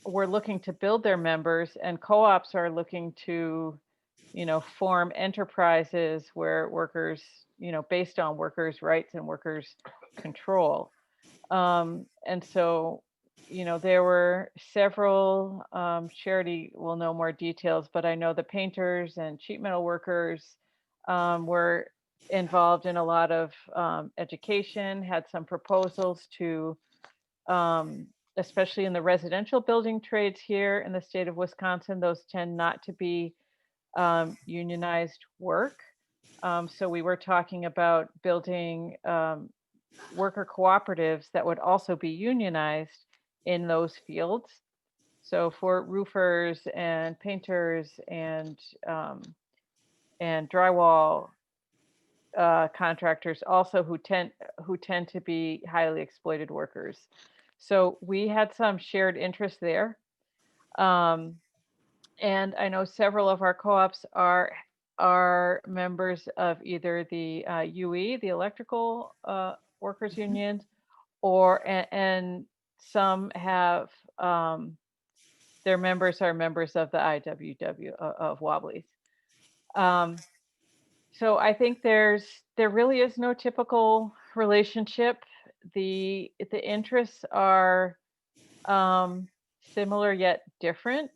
we're looking to build their members, and co-ops are looking to, form enterprises where workers, based on workers' rights and workers' control. And so, there were several, Charity will know more details, but I know the painters and sheet metal workers were involved in a lot of education, had some proposals to, especially in the residential building trades here in the state of Wisconsin, those tend not to be unionized work. So we were talking about building worker cooperatives that would also be unionized in those fields. So for roofers and painters and drywall contractors also who tend to be highly exploited workers. So we had some shared interest there. And I know several of our co-ops are members of either the UE, the electrical workers union, and some have their members are members of the IWW of Wobblies. So I think there really is no typical relationship. The interests are similar yet different,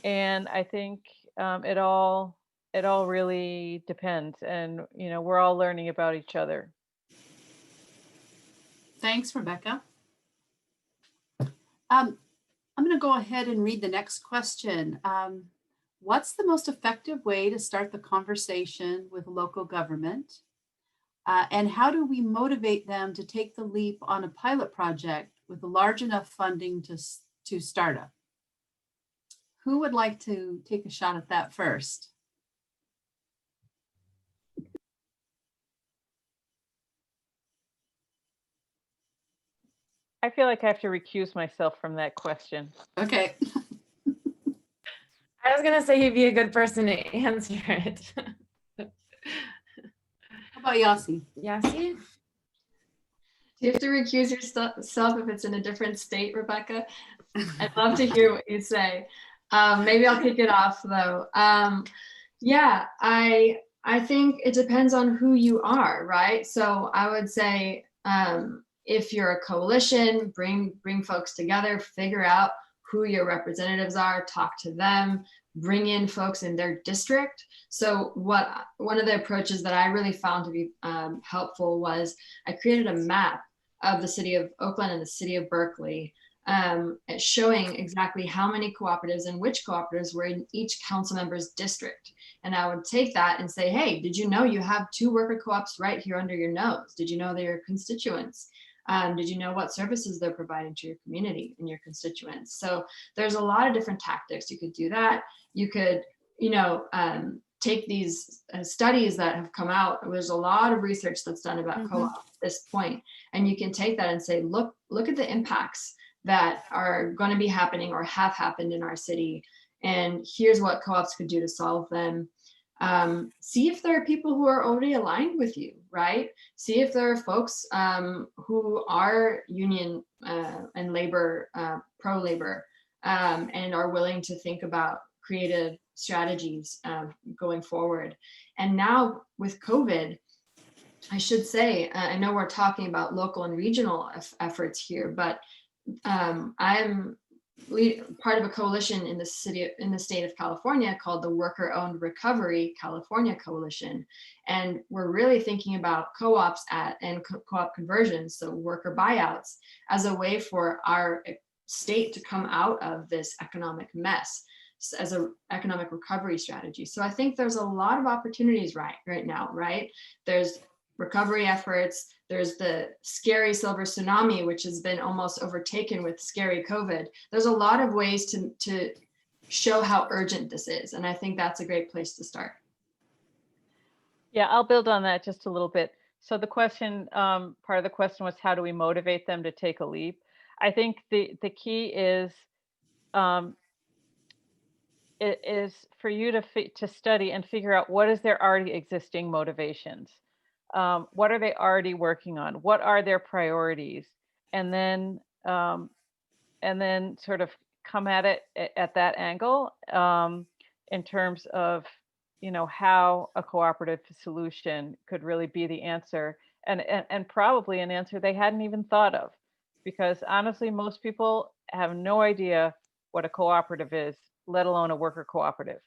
and I think it all really depends, and we're all learning about each other. Thanks, Rebecca. I'm going to go ahead and read the next question. What's the most effective way to start the conversation with local government? And how do we motivate them to take the leap on a pilot project with large enough funding to start up? Who would like to take a shot at that first? I feel like I have to recuse myself from that question. Okay. I was gonna say he'd be a good person to answer it. How about Yasi? Yasi? Do you have to recuse yourself if it's in a different state, Rebecca? I'd love to hear what you say. Maybe I'll kick it off though. Yeah, I think it depends on who you are, right? So I would say if you're a coalition, bring folks together, figure out who your representatives are, talk to them, bring in folks in their district. So one of the approaches that I really found to be helpful was I created a map of the city of Oakland and the city of Berkeley, showing exactly how many cooperatives and which cooperatives were in each council member's district. And I would take that and say, hey, did you know you have 2 worker co-ops right here under your nose? Did you know they're your constituents? Did you know what services they're providing to your community and your constituents? So there's a lot of different tactics. You could do that. You could, take these studies that have come out. There's a lot of research that's done about co-ops at this point. And you can take that and say, look at the impacts that are going to be happening or have happened in our city. And here's what co-ops could do to solve them. See if there are people who are already aligned with you, right? See if there are folks who are union and labor, pro-labor, and are willing to think about creative strategies going forward. And now with COVID, I should say, I know we're talking about local and regional efforts here, but I'm part of a coalition in the state of California called the Worker-Owned Recovery California Coalition. And we're really thinking about co-ops and co-op conversions, so worker buyouts, as a way for our state to come out of this economic mess as an economic recovery strategy. So I think there's a lot of opportunities right now, right? There's recovery efforts. There's the scary silver tsunami, which has been almost overtaken with scary COVID. There's a lot of ways to show how urgent this is. And I think that's a great place to start. Yeah, I'll build on that just a little bit. So the question, part of the question was, how do we motivate them to take a leap? I think the key is, it is for you to study and figure out what is their already existing motivations. What are they already working on? What are their priorities? And then sort of come at it at that angle in terms of, how a cooperative solution could really be the answer, and probably an answer they hadn't even thought of, because honestly, most people have no idea what a cooperative is, let alone a worker cooperative.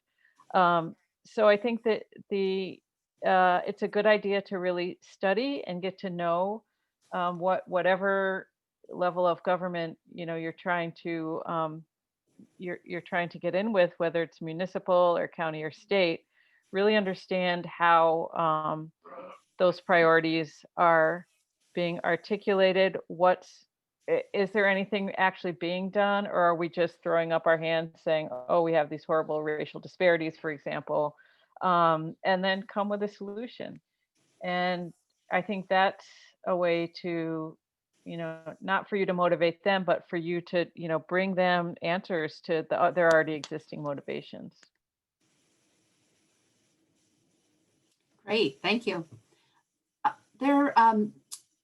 So I think that it's a good idea to really study and get to know whatever level of government you're trying to get in with, whether it's municipal or county or state. Really understand how those priorities are being articulated. Is there anything actually being done, or are we just throwing up our hands saying, oh, we have these horrible racial disparities, for example, and then come with a solution? And I think that's a way to, not for you to motivate them, but for you to, bring them answers to their already existing motivations. Great, thank you.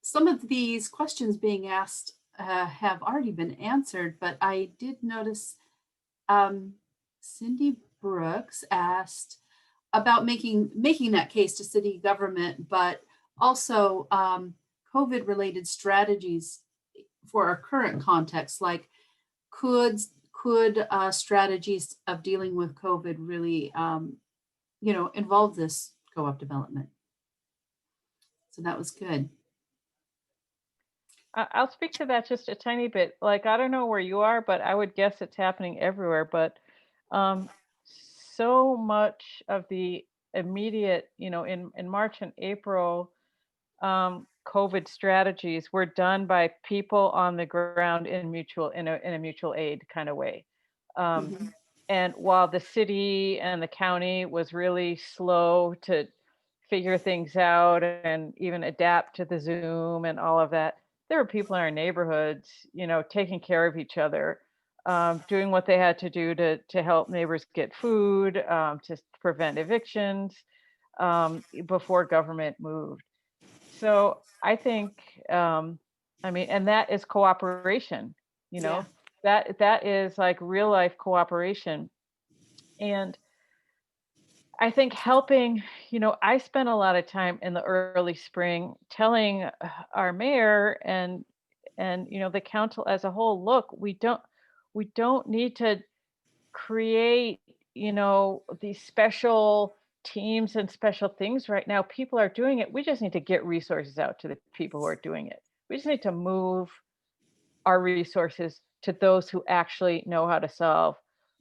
Some of these questions being asked have already been answered, but I did notice Cindy Brooks asked about making that case to city government, but also COVID-related strategies for our current context, like could strategies of dealing with COVID really involve this co-op development? So that was good. I'll speak to that just a tiny bit. Like, I don't know where you are, but I would guess it's happening everywhere. But um, so much of the immediate, in March and April, COVID strategies were done by people on the ground in a mutual aid kind of way. Um, Mhm. and while the city and the county was really slow to figure things out and even adapt to the Zoom and all of that, there were people in our neighborhoods, taking care of each other, doing what they had to do to help neighbors get food, to prevent evictions, before government moved. So I think, and that is cooperation, you Yeah. know, that is like real life cooperation. And I think helping, I spent a lot of time in the early spring telling our mayor and the council as a whole, look, we don't need to create, these special teams and special things right now. People are doing it. We just need to get resources out to the people who are doing it. We just need to move our resources to those who actually know how to solve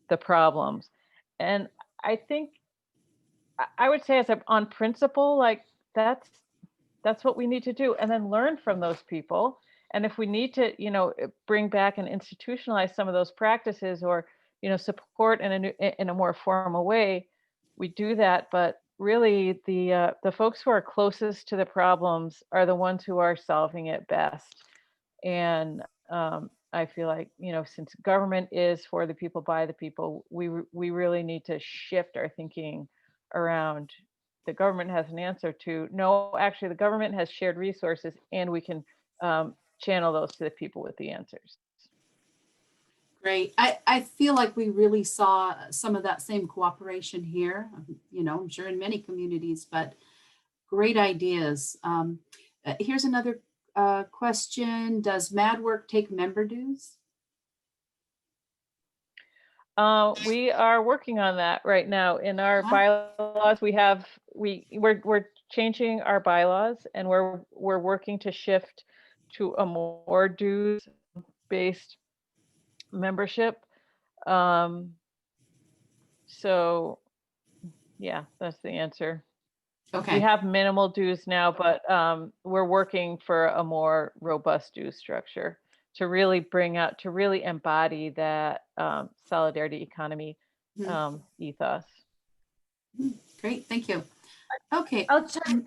the problems. And I think I would say, as a on principle, like that's what we need to do, and then learn from those people. And if we need to, bring back and institutionalize some of those practices, or support in a more formal way, we do that. But really, the folks who are closest to the problems are the ones who are solving it best. And I feel like, since government is for the people, by the people, we really need to shift our thinking around. The government has an answer to, no, actually the government has shared resources, and we can channel those to the people with the answers. Great. I feel like we really saw some of that same cooperation here, I'm sure in many communities, but great ideas. Here's another question. Does MadWork take member dues? We are working on that right now. In our Wow. bylaws, we're changing our bylaws, and we're working to shift to a more dues-based membership. So yeah, that's the answer. We Okay. have minimal dues now, but we're working for a more robust dues structure to really to really embody that solidarity economy Mhm. ethos. Great. Thank you. Okay. I'll chime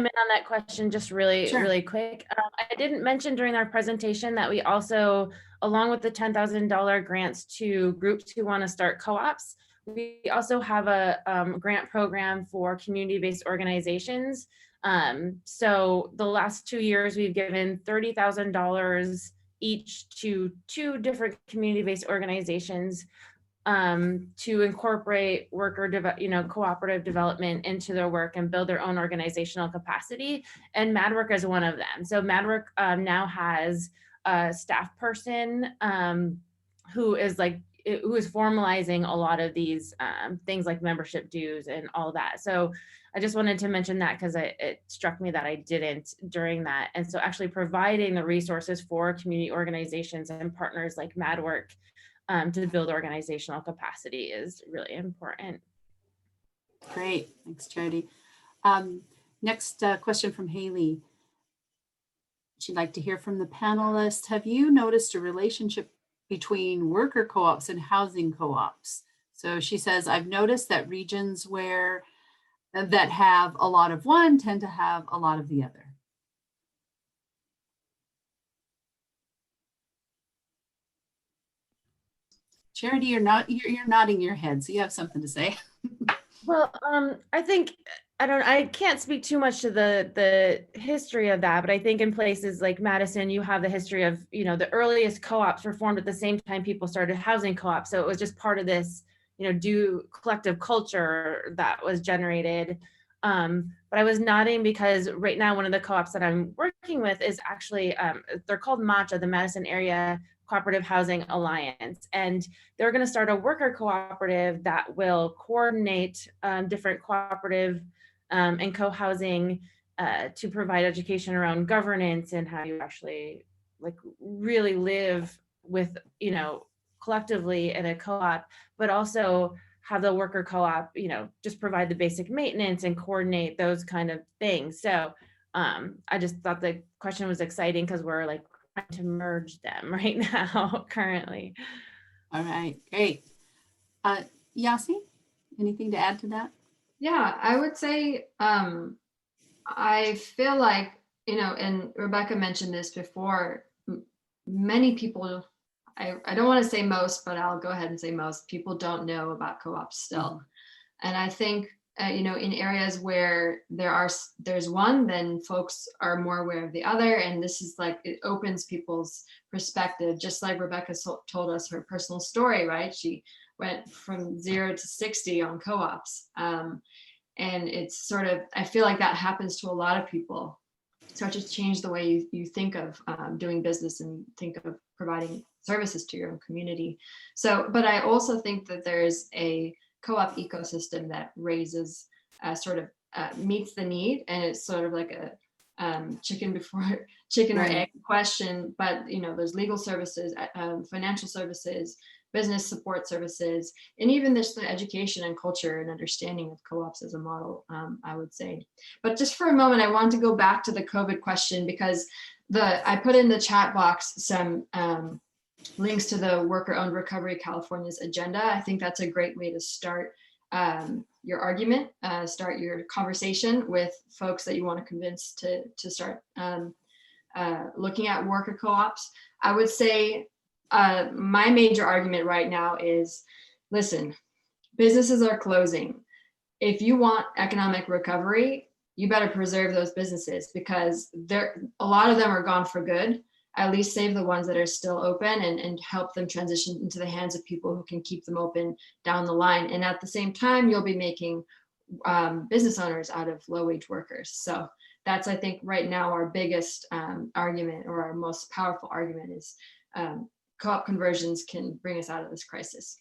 in on that question just really, Sure. really quick. I didn't mention during our presentation that we also, along with the $10,000 grants to groups who want to start co-ops, we also have a grant program for community-based organizations. So the last 2 years, we've given $30,000 each to 2 different community-based organizations to incorporate cooperative development into their work and build their own organizational capacity. And MadWork is one of them. So MadWork now has a staff person who is formalizing a lot of these things like membership dues and all that. So I just wanted to mention that because it struck me that I didn't during that. And so actually providing the resources for community organizations and partners like MadWork to build organizational capacity is really important. Great. Thanks, Charity. Next question from Haley. She'd like to hear from the panelists. Have you noticed a relationship between worker co-ops and housing co-ops? So she says, I've noticed that regions that have a lot of one tend to have a lot of the other. Charity, you're nodding your head, so you have something to say. Well, I think I can't speak too much to the history of that, but I think in places like Madison, you have the history of, the earliest co-ops were formed at the same time people started housing co-ops. So it was just part of this, collective culture that was generated. But I was nodding because right now, one of the co-ops that I'm working with is actually, they're called MACHA, the Madison Area Cooperative Housing Alliance. And they're going to start a worker cooperative that will coordinate different cooperative and co-housing to provide education around governance and how you actually like really live with, you know, collectively in a co-op, but also have the worker co-op, you know, just provide the basic maintenance and coordinate those kind of things. So I just thought the question was exciting because we're like trying to merge them right now currently. All right, great. Yasi, anything to add to that? Yeah, I would say I feel like, you know, and Rebecca mentioned this before, many people, I don't want to say most, but I'll go ahead and say most people don't know about co-ops still. And I think, you know, in areas where there's one, then folks are more aware of the other. And this is like, it opens people's perspective, just like Rebecca told us her personal story, right? She went from 0 to 60 on co-ops. And it's sort of, I feel like that happens to a lot of people. Start to change the way you think of doing business and think of providing services to your own community. So, but I also think that there's a co-op ecosystem that raises sort of meets the need, and it's sort of like a chicken or egg question. But you know, there's legal services, financial services, business support services, and even this the education and culture and understanding of co-ops as a model, I would say. But just for a moment, I want to go back to the COVID question, because I put in the chat box some links to the Worker-Owned Recovery California's agenda. I think that's a great way to start your argument, start your conversation with folks that you want to convince to start looking at worker co-ops. I would say my major argument right now is, listen, businesses are closing. If you want economic recovery, you better preserve those businesses, because a lot of them are gone for good. At least save the ones that are still open and help them transition into the hands of people who can keep them open down the line. And at the same time, you'll be making business owners out of low-wage workers. So that's, I think, right now our biggest argument, or our most powerful argument, is co-op conversions can bring us out of this crisis.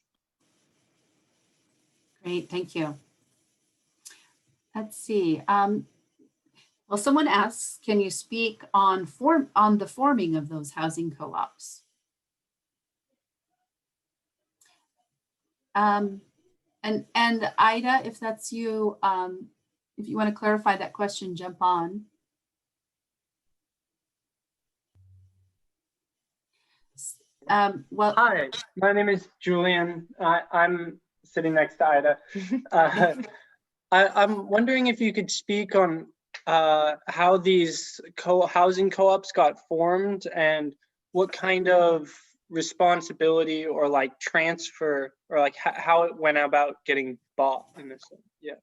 Great, thank you. Let's see. Well, someone asks, can you speak on the forming of those housing co-ops? And Ida, if that's you, if you want to clarify that question, jump on. Well, hi, my name is Julian. I'm sitting next to Ida. I'm wondering if you could speak on how these housing co-ops got formed, and what kind of responsibility or like transfer, or like how it went about getting bought in this. Yeah.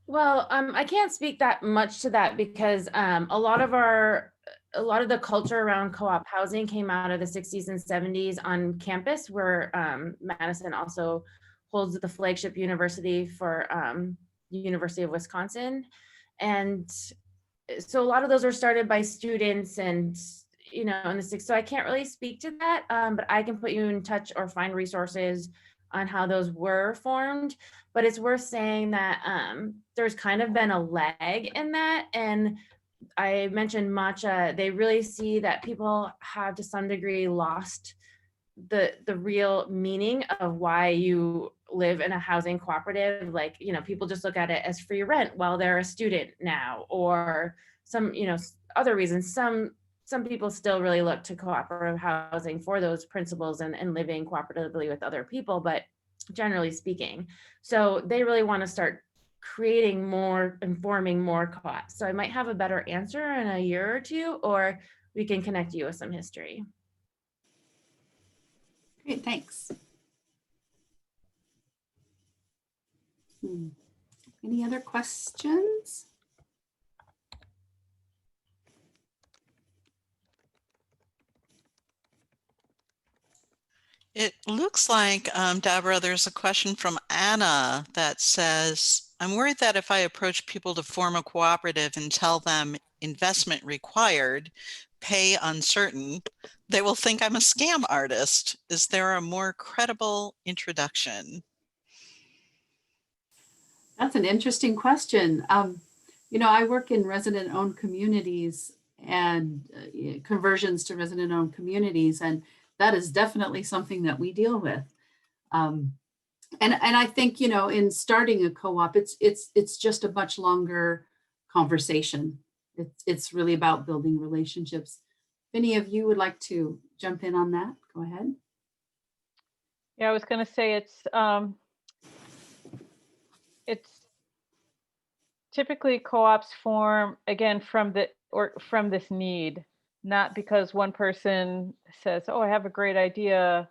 Well, I can't speak that much to that, because a lot of the culture around co-op housing came out of the 60s and 70s on campus, where Madison also holds the flagship university for the University of Wisconsin. And so a lot of those were started by students, and you know, in the 60s. So I can't really speak to that, but I can put you in touch or find resources on how those were formed. But it's worth saying that there's kind of been a lag in that. And I mentioned matcha, they really see that people have to some degree lost the real meaning of why you live in a housing cooperative. Like, you know, people just look at it as free rent while they're a student now, or some, you know, other reasons. Some people still really look to cooperative housing for those principles and living cooperatively with other people, but generally speaking. So they really want to start creating more and forming more co-ops. So I might have a better answer in a year or two, or we can connect you with some history. great, thanks. Any other questions? It looks like, Deborah, there's a question from Anna that says, I'm worried that if I approach people to form a cooperative and tell them investment required, pay uncertain, they will think I'm a scam artist. Is there a more credible introduction? That's an interesting question. You know, I work in resident-owned communities, conversions to resident-owned communities, and that is definitely something that we deal with. And I think, you know, in starting a co-op, it's just a much longer conversation. It's really about building relationships. If any of you would like to jump in on that, go ahead. Yeah, I was going to say it's typically co-ops form again from this need, not because one person says, "Oh, I have a great idea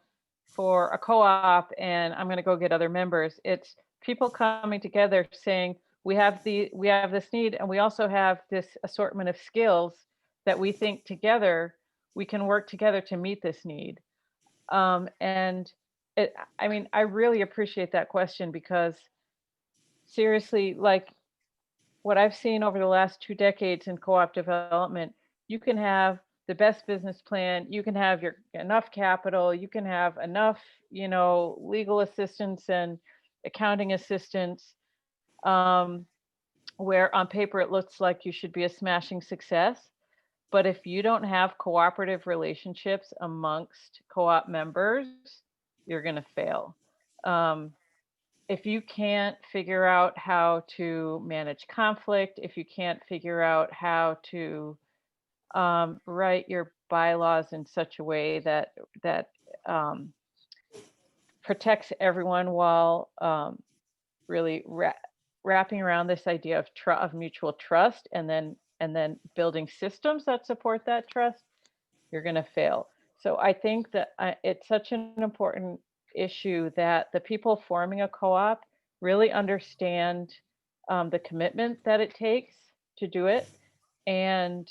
for a co-op and I'm going to go get other members." It's people coming together saying, we have this need, and we also have this assortment of skills that we think together we can work together to meet this need. And I mean, I really appreciate that question, because seriously, like what I've seen over the last 2 decades in co-op development, you can have the best business plan, you can have enough capital, you can have enough, you know, legal assistance and accounting assistance, where on paper it looks like you should be a smashing success. But if you don't have cooperative relationships amongst co-op members, you're going to fail. If you can't figure out how to manage conflict, if you can't figure out how to write your bylaws in such a way that protects everyone while really wrapping around this idea of mutual trust, and then building systems that support that trust, you're going to fail. So I think that it's such an important issue that the people forming a co-op really understand the commitment that it takes to do it, and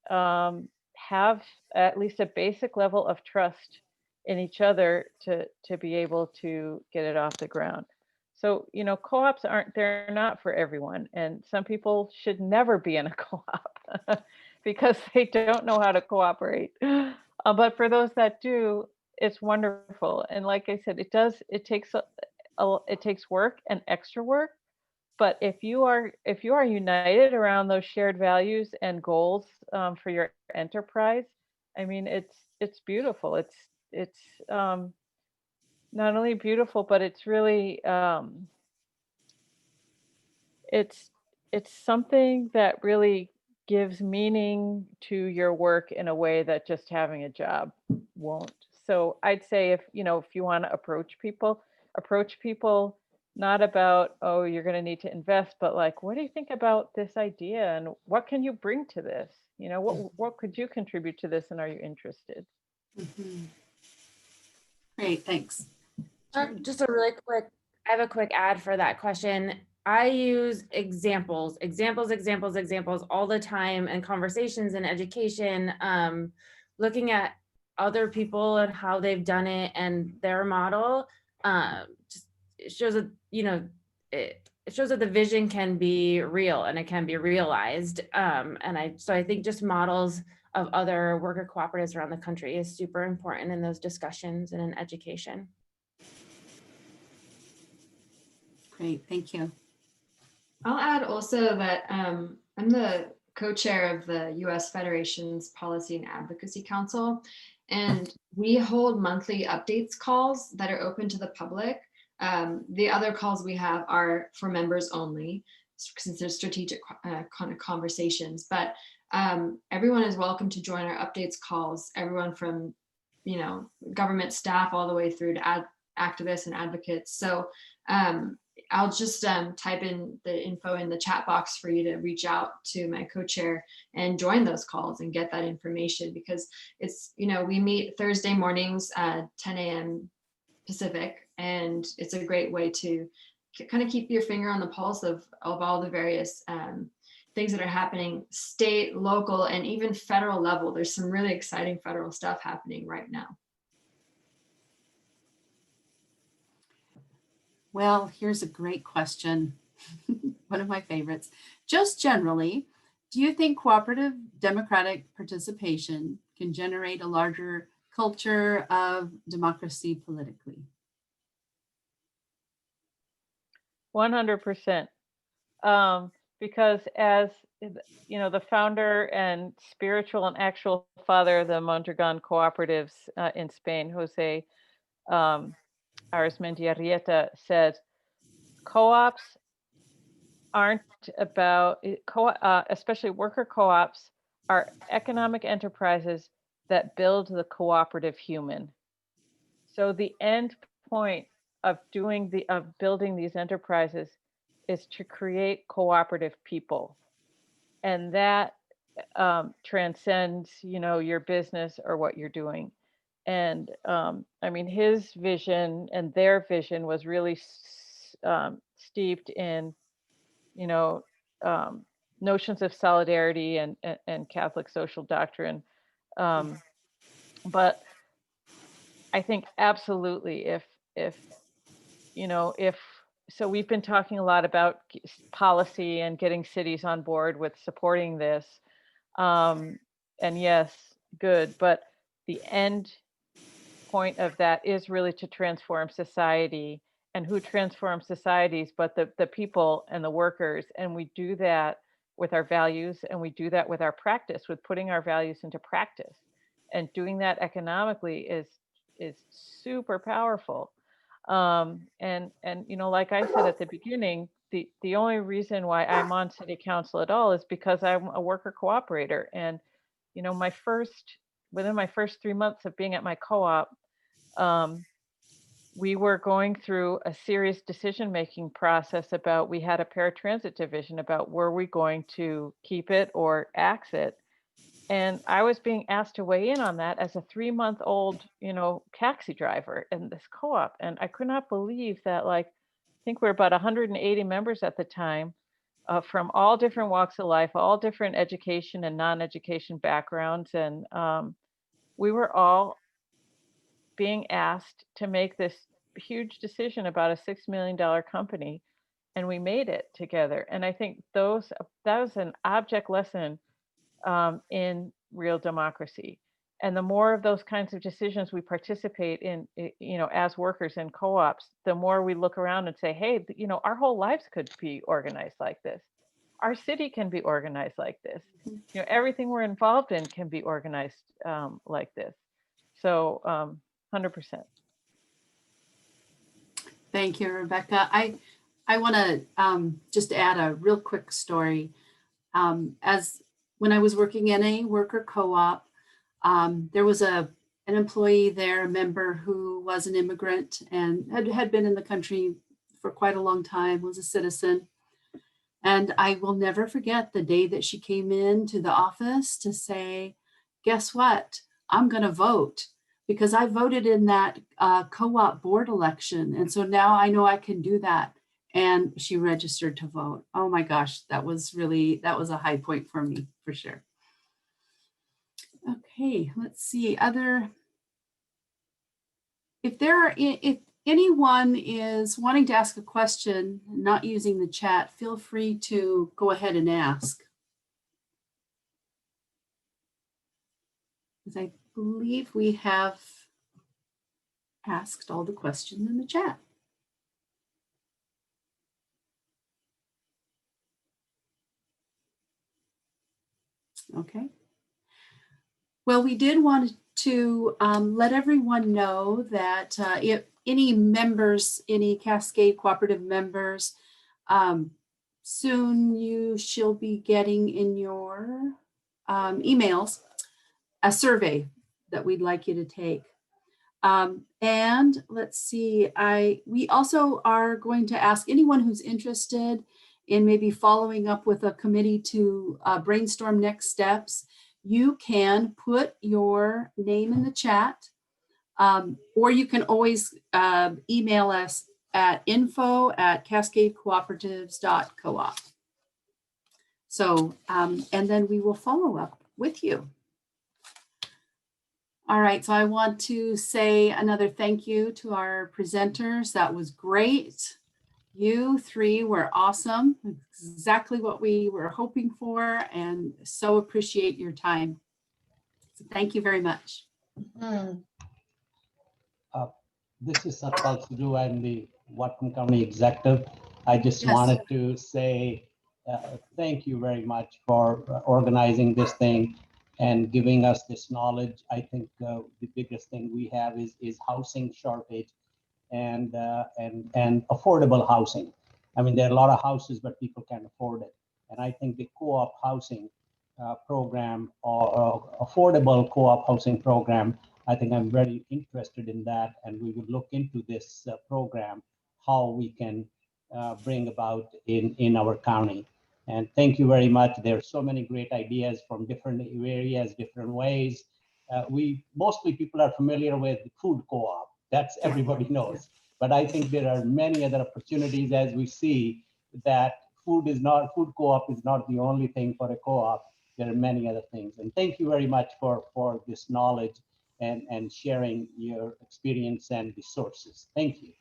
have at least a basic level of trust in each other to be able to get it off the ground. So, you know, co-ops they're not for everyone, and some people should never be in a co-op because they don't know how to cooperate. But for those that do, it's wonderful. And like I said, it takes work and extra work. But if you are united around those shared values and goals for your enterprise, I mean, it's beautiful. It's not only beautiful, but it's really it's something that really gives meaning to your work in a way that just having a job won't. So I'd say, if you want to approach people not about, oh, you're going to need to invest, but like, what do you think about this idea, and what can you bring to this? You know, what could you contribute to this, and are you interested? Mm-hmm. Great, thanks. Just a really quick, I have a quick ad for that question. I use examples all the time in conversations and education, looking at other people and how they've done it and their model. Just it shows that, you know, it shows that the vision can be real and it can be realized. So I think just models of other worker cooperatives around the country is super important in those discussions and in education. Great, thank you. I'll add also that I'm the co-chair of the U.S. Federation's Policy and Advocacy Council, and we hold monthly updates calls that are open to the public. The other calls we have are for members only, since they're strategic kind of conversations, but everyone is welcome to join our updates calls, everyone from, you know, government staff all the way through to activists and advocates. So I'll just type in the info in the chat box for you to reach out to my co-chair and join those calls and get that information, because it's, you know, we meet Thursday mornings at 10 a.m. Pacific, and it's a great way to kind of keep your finger on the pulse of all the various things that are happening state, local, and even federal level. There's some really exciting federal stuff happening right now. Well, here's a great question. One of my favorites. Just generally, do you think cooperative democratic participation can generate a larger culture of democracy politically? 100%. because as you know, the founder and spiritual and actual father of the Mondragon cooperatives in Spain, Jose Arizmendiarrieta, said, co-ops aren't about, especially worker co-ops, are economic enterprises that build the cooperative human. So the end point of building these enterprises is to create cooperative people, and that transcends, you know, your business or what you're doing. And I mean, his vision and their vision was really steeped in, you know, notions of solidarity and Catholic social doctrine. But I think absolutely, if you know, if so, we've been talking a lot about policy and getting cities on board with supporting this. And yes, good, but the end point of that is really to transform society. And who transforms societies but the people and the workers? And we do that with our values, and we do that with our practice, with putting our values into practice. And doing that economically is super powerful. And you know, like I said at the beginning, the only reason why I'm on city council at all is because I'm a worker cooperator. And you know, within my first 3 months of being at my co-op, we were going through a serious decision-making process about, we had a paratransit division about, were we going to keep it or axe it? And I was being asked to weigh in on that as a 3-month-old, you know, taxi driver in this co-op. And I could not believe that, like, I think we're about 180 members at the time, from all different walks of life, all different education and non-education backgrounds. And we were all being asked to make this huge decision about a $6 million company, and we made it together. And I think that was an object lesson in real democracy. And the more of those kinds of decisions we participate in, you know, as workers in co-ops, the more we look around and say, hey, you know, our whole lives could be organized like this. Our city can be organized like this. You know, everything we're involved in can be organized like this. So 100%. Thank you, Rebecca. I want to just add a real quick story. As when I was working in a worker co-op, there was an employee there, a member who was an immigrant and had been in the country for quite a long time, was a citizen. And I will never forget the day that she came into the office to say, guess what? I'm going to vote, because I voted in that co-op board election. And so now I know I can do that. And she registered to vote. Oh my gosh, that was a high point for me, for sure. Okay, let's see. If anyone is wanting to ask a question, not using the chat, feel free to go ahead and ask. Because I believe we have asked all the questions in the chat. Okay. Well, we did want to let everyone know that if any members, any Cascade Cooperative members, soon you shall be getting in your emails a survey that we'd like you to take. And let's see, we also are going to ask anyone who's interested in maybe following up with a committee to brainstorm next steps. You can put your name in the chat, or you can always email us at info@cascadecooperatives.coop. So, and then we will follow up with you. All right, so I want to say another thank you to our presenters. That was great. You three were awesome. Exactly what we were hoping for, and so appreciate your time. So thank you very much. This is Satpal Sidhu. I'm the Whatcom County Executive. I just wanted to say thank you very much for organizing this thing and giving us this knowledge. I think the biggest thing we have is housing shortage and affordable housing. I mean, there are a lot of houses, but people can't afford it. And I think the co-op housing program or affordable co-op housing program, I think I'm very interested in that. And we would look into this program, how we can bring about in our county. And thank you very much. There are so many great ideas from different areas, different ways. Mostly people are familiar with food co-op. That's everybody knows. But I think there are many other opportunities as we see that food co-op is not the only thing for a co-op. There are many other things. And thank you very much for this knowledge and sharing your experience and resources. Thank you.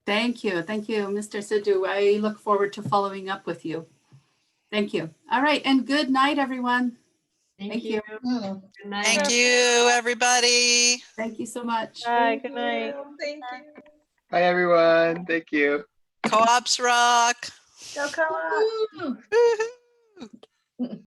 Thank you. Thank you, Mr. Sidhu. I look forward to following up with you. Thank you. All right. And good night, everyone. Thank you. Mm. Good night. Thank you, everybody. Thank you so much. Bye, good night. Thank you. Bye, everyone. Thank you. Co-ops rock. Go co-op. Woo. Woohoo.